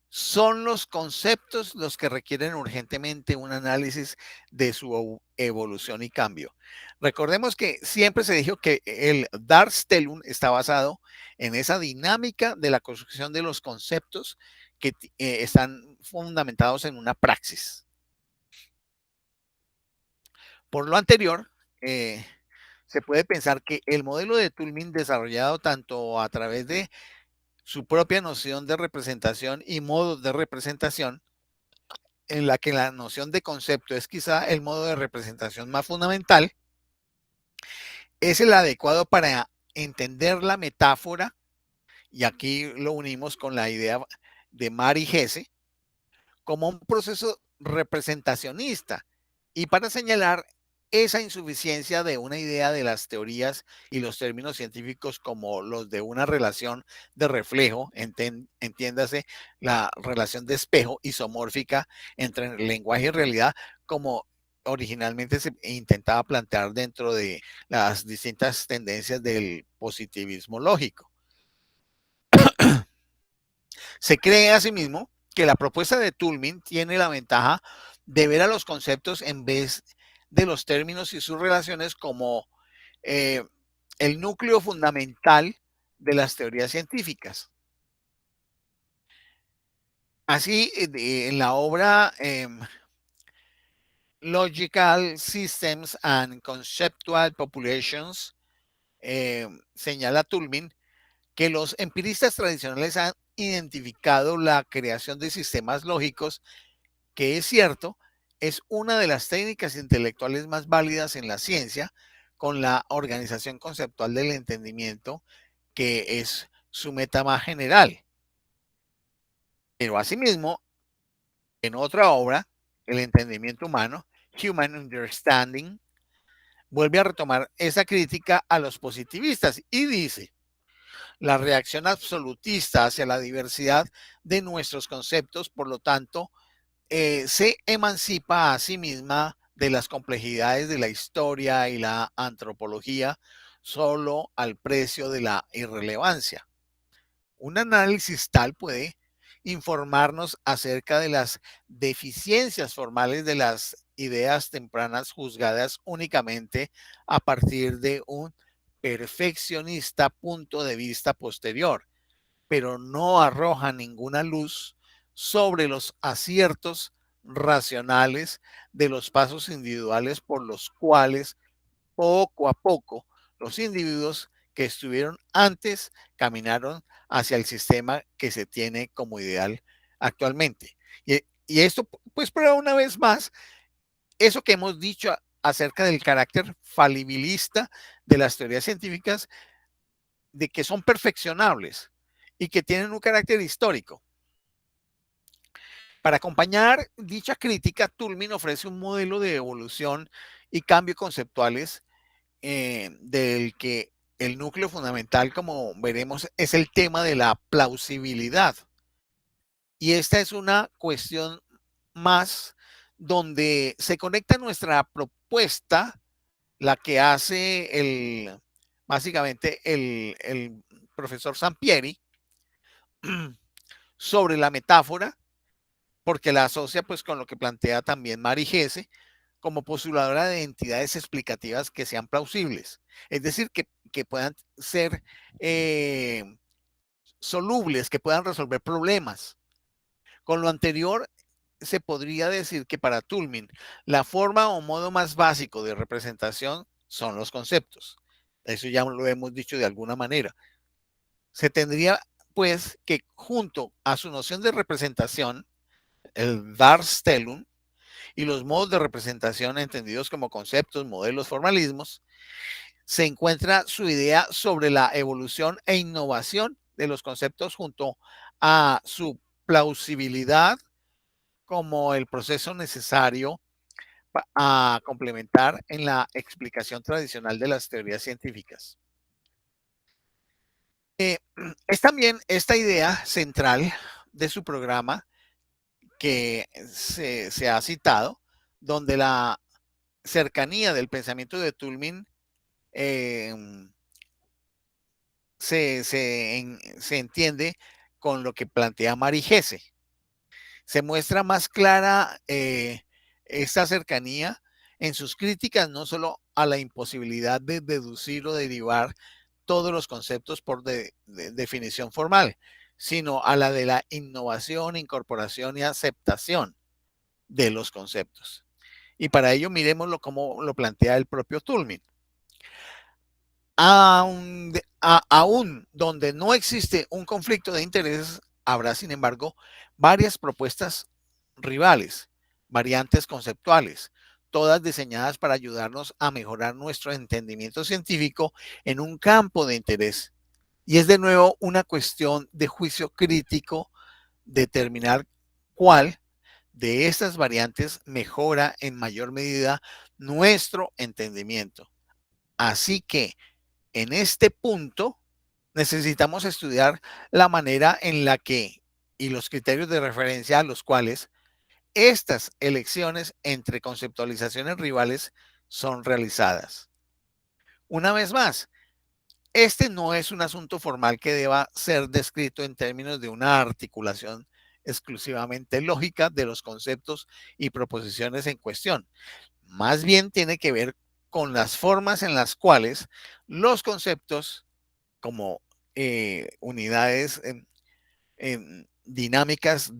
S2: son los conceptos los que requieren urgentemente un análisis de su evolución y cambio. Recordemos que siempre se dijo que el Darstellung está basado en esa dinámica de la construcción de los conceptos que están fundamentados en una praxis. Por lo anterior, se puede pensar que el modelo de Toulmin desarrollado tanto a través de su propia noción de representación y modos de representación, en la que la noción de concepto es quizá el modo de representación más fundamental, es el adecuado para entender la metáfora, y aquí lo unimos con la idea de Mari Hesse, como un proceso representacionista y para señalar esa insuficiencia de una idea de las teorías y los términos científicos como los de una relación de reflejo, entiéndase la relación de espejo isomórfica entre lenguaje y realidad, como originalmente se intentaba plantear dentro de las distintas tendencias del positivismo lógico. Se cree asimismo que la propuesta de Toulmin tiene la ventaja de ver a los conceptos en vez de los términos y sus relaciones como el núcleo fundamental de las teorías científicas. Así, en la obra Logical Systems and Conceptual Populations, señala Toulmin que los empiristas tradicionales han identificado la creación de sistemas lógicos, que es cierto, es una de las técnicas intelectuales más válidas en la ciencia, con la organización conceptual del entendimiento, que es su meta más general. Pero asimismo, en otra obra, El entendimiento humano, Human Understanding, vuelve a retomar esa crítica a los positivistas y dice: la reacción absolutista hacia la diversidad de nuestros conceptos, por lo tanto, se emancipa a sí misma de las complejidades de la historia y la antropología solo al precio de la irrelevancia. Un análisis tal puede informarnos acerca de las deficiencias formales de las ideas tempranas juzgadas únicamente a partir de un perfeccionista punto de vista posterior, pero no arroja ninguna luz sobre los aciertos racionales de los pasos individuales por los cuales poco a poco los individuos que estuvieron antes caminaron hacia el sistema que se tiene como ideal actualmente. Y esto pues prueba una vez más eso que hemos dicho acerca del carácter falibilista de las teorías científicas, de que son perfeccionables y que tienen un carácter histórico. Para acompañar dicha crítica, Toulmin ofrece un modelo de evolución y cambio conceptuales del que el núcleo fundamental, como veremos, es el tema de la plausibilidad. Y esta es una cuestión más donde se conecta nuestra propuesta, la que hace básicamente el profesor Sampieri, sobre la metáfora, porque la asocia pues con lo que plantea también Mari Hesse como postuladora de entidades explicativas que sean plausibles, es decir, que puedan ser solubles, que puedan resolver problemas, Con lo anterior, se podría decir que para Toulmin, la forma o modo más básico de representación son los conceptos. Eso ya lo hemos dicho de alguna manera. Se tendría, pues, que junto a su noción de representación, el Darstellung, y los modos de representación entendidos como conceptos, modelos, formalismos, se encuentra su idea sobre la evolución e innovación de los conceptos junto a su plausibilidad como el proceso necesario a complementar en la explicación tradicional de las teorías científicas. Es también esta idea central de su programa que se ha citado, donde la cercanía del pensamiento de Toulmin se entiende con lo que plantea Mari Hesse. Se muestra más clara esta cercanía en sus críticas no solo a la imposibilidad de deducir o derivar todos los conceptos por definición formal, sino a la de la innovación, incorporación y aceptación de los conceptos. Y para ello miremoslo como lo plantea el propio Toulmin. Aún donde no existe un conflicto de intereses, habrá, sin embargo, varias propuestas rivales, variantes conceptuales, todas diseñadas para ayudarnos a mejorar nuestro entendimiento científico en un campo de interés. Y es de nuevo una cuestión de juicio crítico determinar cuál de estas variantes mejora en mayor medida nuestro entendimiento. Así que en este punto necesitamos estudiar la manera en la que y los criterios de referencia a los cuales estas elecciones entre conceptualizaciones rivales son realizadas. Una vez más, este no es un asunto formal que deba ser descrito en términos de una articulación exclusivamente lógica de los conceptos y proposiciones en cuestión. Más bien tiene que ver con las formas en las cuales los conceptos como unidades dinámicas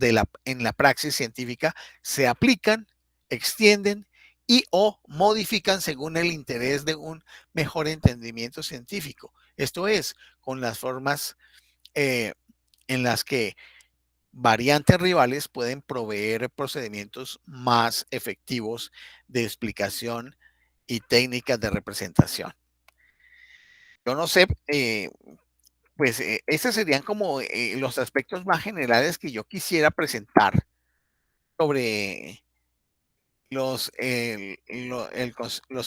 S2: en la praxis científica se aplican, extienden y o modifican según el interés de un mejor entendimiento científico. Esto es, con las formas en las que variantes rivales pueden proveer procedimientos más efectivos de explicación y técnicas de representación. Yo no sé, pues esos serían como los aspectos más generales que yo quisiera presentar sobre los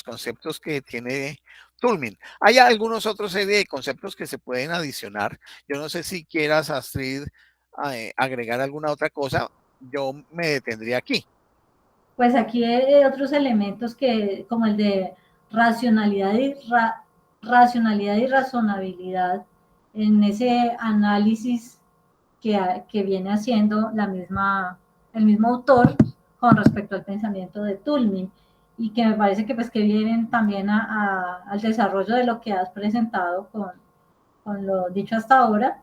S2: conceptos que tiene Toulmin. Hay algunos otros serie de conceptos que se pueden adicionar. Yo no sé si quieras, Astrid, agregar alguna otra cosa. Yo me detendría aquí.
S1: Pues aquí hay otros elementos que, como el de racionalidad racionalidad y razonabilidad, en ese análisis que viene haciendo el mismo autor con respecto al pensamiento de Toulmin, y que me parece que, pues, que vienen también al desarrollo de lo que has presentado con lo dicho hasta ahora.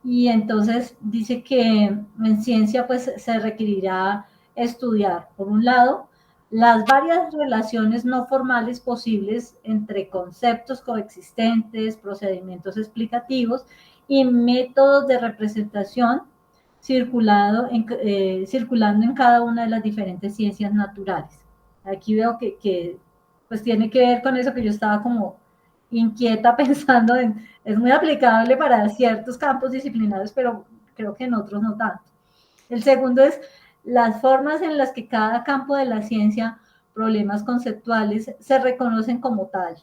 S1: Y entonces dice que en ciencia pues se requerirá estudiar, por un lado, las varias relaciones no formales posibles entre conceptos coexistentes, procedimientos explicativos y métodos de representación circulando en cada una de las diferentes ciencias naturales. Aquí veo que pues tiene que ver con eso que yo estaba como inquieta pensando en, es muy aplicable para ciertos campos disciplinarios, pero creo que en otros no tanto. El segundo es las formas en las que cada campo de la ciencia, problemas conceptuales, se reconocen como tal.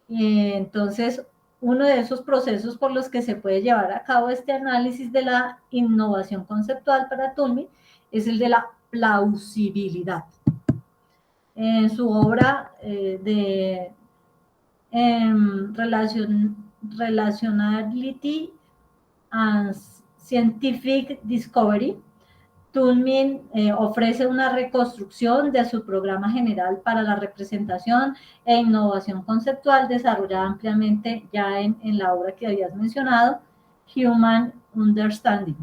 S1: Entonces, uno de esos procesos por los que se puede llevar a cabo este análisis de la innovación conceptual para Toulmin es el de la plausibilidad. En su obra de Relationality and Scientific Discovery, Toulmin ofrece una reconstrucción de su programa general para la representación e innovación conceptual desarrollada ampliamente ya en la obra que habías mencionado, Human Understanding.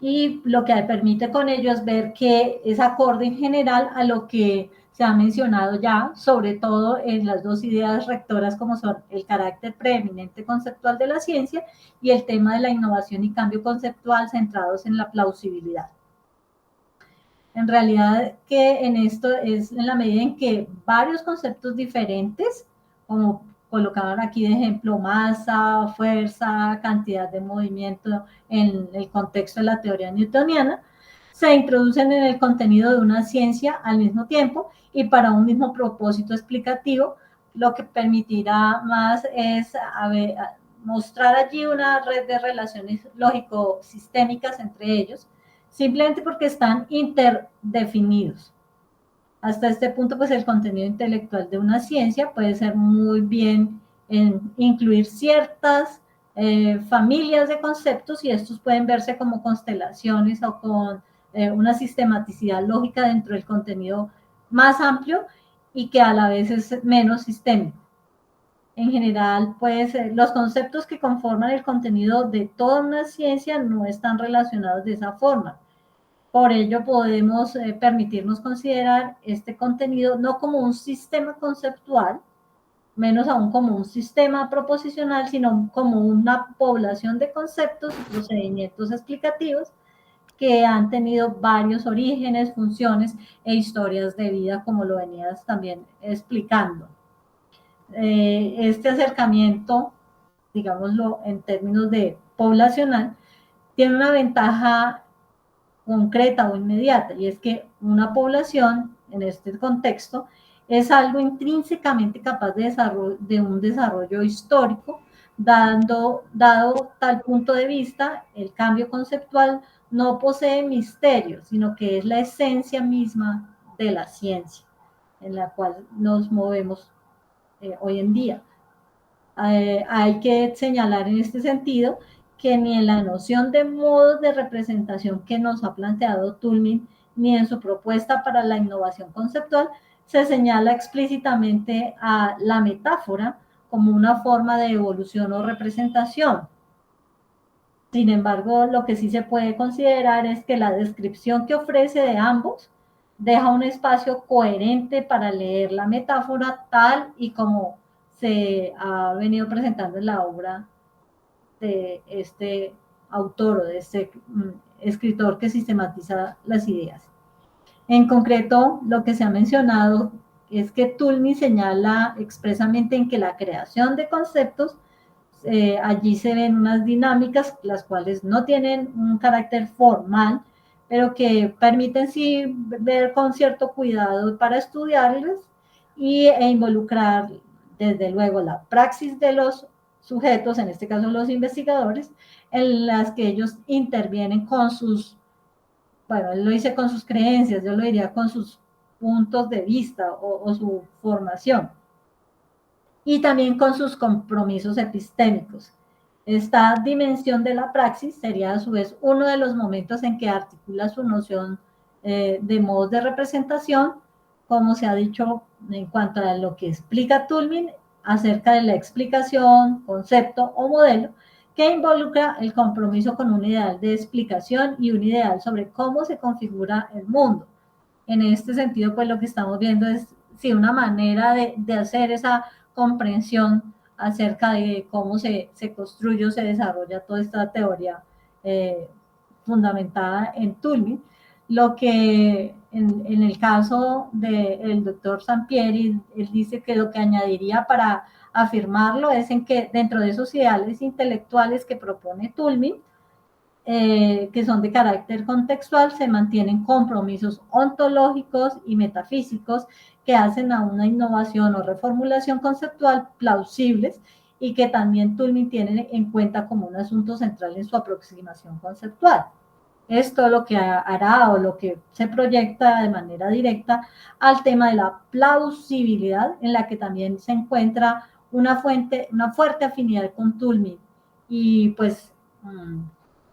S1: y lo que permite con ello es ver que es acorde en general a lo que se ha mencionado ya, sobre todo en las dos ideas rectoras como son el carácter preeminente conceptual de la ciencia y el tema de la innovación y cambio conceptual centrados en la plausibilidad. En realidad que en esto es en la medida en que varios conceptos diferentes, como colocaban aquí de ejemplo masa, fuerza, cantidad de movimiento en el contexto de la teoría newtoniana, se introducen en el contenido de una ciencia al mismo tiempo y para un mismo propósito explicativo, lo que permitirá más es mostrar allí una red de relaciones lógico-sistémicas entre ellos, simplemente porque están interdefinidos. Hasta este punto, pues el contenido intelectual de una ciencia puede ser muy bien incluir ciertas familias de conceptos y estos pueden verse como constelaciones o con una sistematicidad lógica dentro del contenido más amplio y que a la vez es menos sistémico. En general, pues los conceptos que conforman el contenido de toda una ciencia no están relacionados de esa forma. Por ello podemos permitirnos considerar este contenido no como un sistema conceptual, menos aún como un sistema proposicional, sino como una población de conceptos y procedimientos explicativos que han tenido varios orígenes, funciones e historias de vida, como lo venías también explicando. Este acercamiento, digámoslo en términos de poblacional, tiene una ventaja concreta o inmediata, y es que una población, en este contexto, es algo intrínsecamente capaz de un desarrollo histórico, dado tal punto de vista, el cambio conceptual no posee misterio, sino que es la esencia misma de la ciencia en la cual nos movemos hoy en día. Hay que señalar en este sentido que ni en la noción de modos de representación que nos ha planteado Toulmin, ni en su propuesta para la innovación conceptual, se señala explícitamente a la metáfora como una forma de evolución o representación. Sin embargo, lo que sí se puede considerar es que la descripción que ofrece de ambos deja un espacio coherente para leer la metáfora tal y como se ha venido presentando en la obra de este autor o de este escritor que sistematiza las ideas. En concreto, lo que se ha mencionado es que Toulmin señala expresamente en que la creación de conceptos, allí se ven unas dinámicas, las cuales no tienen un carácter formal, pero que permiten sí ver con cierto cuidado para estudiarlos e involucrar desde luego la praxis de los sujetos, en este caso los investigadores, en las que ellos intervienen con sus, bueno, él lo dice con sus creencias, yo lo diría con sus puntos de vista o su formación, y también con sus compromisos epistémicos. Esta dimensión de la praxis sería a su vez uno de los momentos en que articula su noción de modos de representación, como se ha dicho en cuanto a lo que explica Toulmin acerca de la explicación, concepto o modelo, que involucra el compromiso con un ideal de explicación y un ideal sobre cómo se configura el mundo. En este sentido, pues lo que estamos viendo es sí, una manera de hacer esa comprensión acerca de cómo se construye o se desarrolla toda esta teoría fundamentada en Toulmin. Lo que en el caso del doctor Sampieri, él dice que lo que añadiría para afirmarlo es en que dentro de esos ideales intelectuales que propone Toulmin, que son de carácter contextual, se mantienen compromisos ontológicos y metafísicos que hacen a una innovación o reformulación conceptual plausibles y que también Toulmin tiene en cuenta como un asunto central en su aproximación conceptual. Esto lo que hará o lo que se proyecta de manera directa al tema de la plausibilidad, en la que también se encuentra una fuerte afinidad con Toulmin. Y pues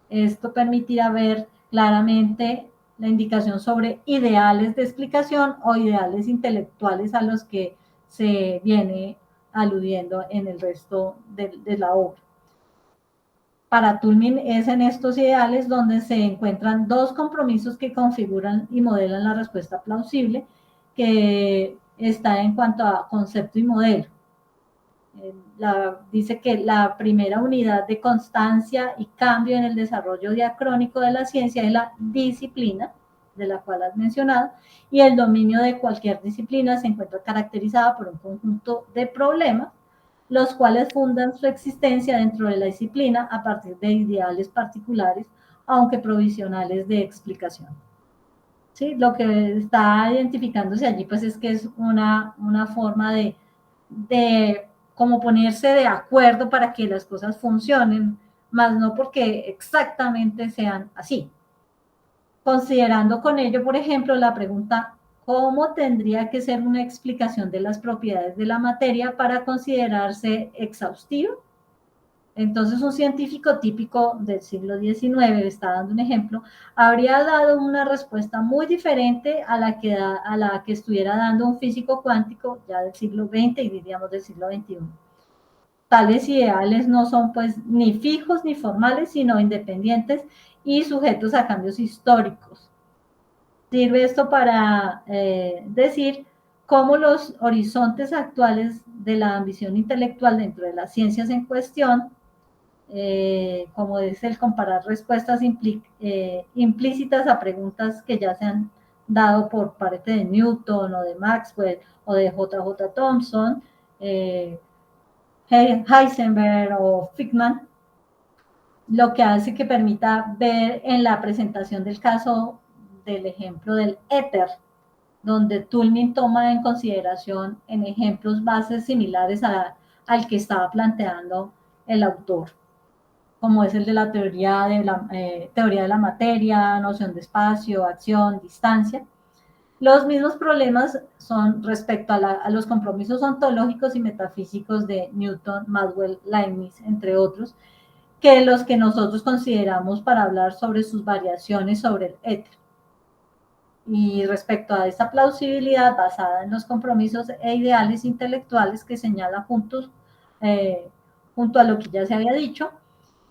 S1: esto permitirá ver claramente la indicación sobre ideales de explicación o ideales intelectuales a los que se viene aludiendo en el resto de la obra. para Toulmin es en estos ideales donde se encuentran dos compromisos que configuran y modelan la respuesta plausible, que está en cuanto a concepto y modelo. Dice que la primera unidad de constancia y cambio en el desarrollo diacrónico de la ciencia es la disciplina, de la cual has mencionado, y el dominio de cualquier disciplina se encuentra caracterizada por un conjunto de problemas, los cuales fundan su existencia dentro de la disciplina a partir de ideales particulares, aunque provisionales de explicación. ¿Sí? Lo que está identificándose allí pues es que es una forma de como ponerse de acuerdo para que las cosas funcionen, más no porque exactamente sean así. Considerando con ello, por ejemplo, la pregunta, ¿cómo tendría que ser una explicación de las propiedades de la materia para considerarse exhaustivo? Entonces, un científico típico del siglo XIX, está dando un ejemplo, habría dado una respuesta muy diferente a la que estuviera dando un físico cuántico ya del siglo XX y diríamos del siglo XXI. Tales ideales no son pues ni fijos ni formales, sino independientes y sujetos a cambios históricos. Sirve esto para decir cómo los horizontes actuales de la ambición intelectual dentro de las ciencias en cuestión, como es el comparar respuestas implícitas a preguntas que ya se han dado por parte de Newton o de Maxwell o de J.J. Thomson, Heisenberg o Feynman, lo que hace que permita ver en la presentación del caso del ejemplo del éter, donde Toulmin toma en consideración en ejemplos bases similares al que estaba planteando el autor, como es el de la teoría de la materia, noción de espacio, acción, distancia. Los mismos problemas son respecto a los compromisos ontológicos y metafísicos de Newton, Maxwell, Leibniz, entre otros, que los que nosotros consideramos para hablar sobre sus variaciones sobre el éter. Y respecto a esta plausibilidad basada en los compromisos e ideales intelectuales que señala junto a lo que ya se había dicho,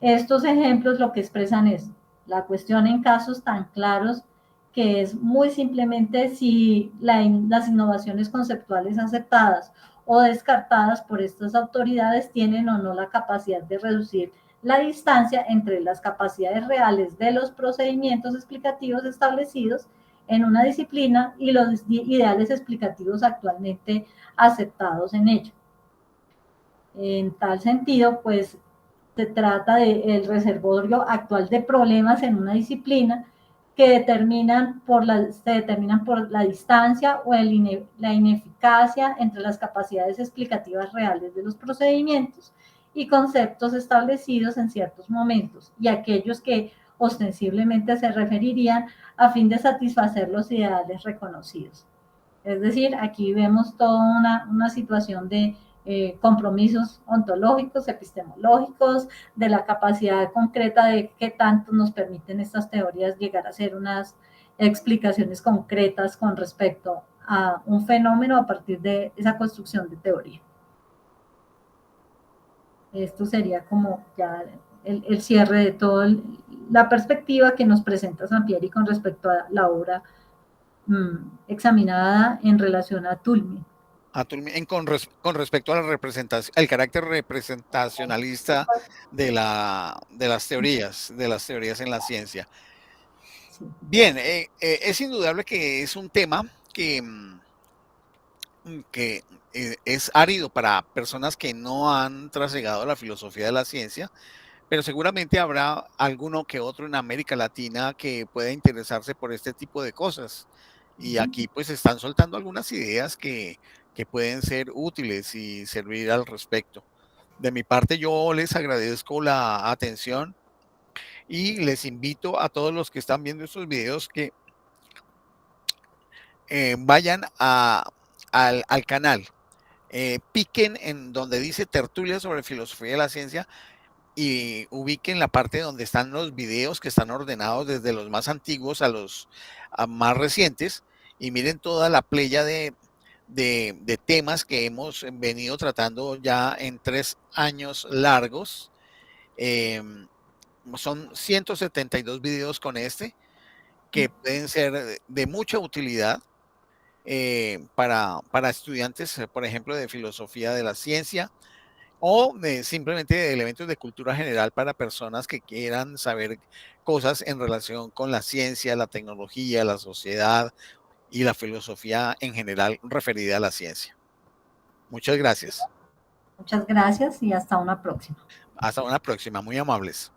S1: estos ejemplos lo que expresan es la cuestión en casos tan claros que es muy simplemente si las innovaciones conceptuales aceptadas o descartadas por estas autoridades tienen o no la capacidad de reducir la distancia entre las capacidades reales de los procedimientos explicativos establecidos en una disciplina y los ideales explicativos actualmente aceptados en ella. En tal sentido, pues se trata del reservorio actual de problemas en una disciplina que se determinan por la distancia o la ineficacia entre las capacidades explicativas reales de los procedimientos y conceptos establecidos en ciertos momentos y aquellos que ostensiblemente se referirían a fin de satisfacer los ideales reconocidos. Es decir, aquí vemos toda una situación de compromisos ontológicos, epistemológicos, de la capacidad concreta de qué tanto nos permiten estas teorías llegar a ser unas explicaciones concretas con respecto a un fenómeno a partir de esa construcción de teoría. Esto sería como ya el cierre de toda la perspectiva que nos presenta Sampieri con respecto a la obra examinada en relación a Toulmin.
S2: Con respecto a la representación, el carácter representacionalista de las teorías en la ciencia.
S1: Sí.
S2: Bien, es indudable que es un tema que es árido para personas que no han trasegado la filosofía de la ciencia, pero seguramente habrá alguno que otro en América Latina que pueda interesarse por este tipo de cosas. Y aquí pues están soltando algunas ideas que pueden ser útiles y servir al respecto. De mi parte, yo les agradezco la atención y les invito a todos los que están viendo estos videos que vayan al canal, piquen en donde dice tertulia sobre filosofía de la ciencia y ubiquen la parte donde están los videos que están ordenados desde los más antiguos a los más recientes y miren toda la playa de temas que hemos venido tratando ya en 3 años largos. son 172 videos con este que pueden ser de mucha utilidad para estudiantes, por ejemplo, de filosofía de la ciencia o simplemente de elementos de cultura general para personas que quieran saber cosas en relación con la ciencia, la tecnología, la sociedad y la filosofía en general referida a la ciencia. Muchas gracias.
S1: Muchas gracias y hasta una próxima.
S2: Hasta una próxima. Muy amables.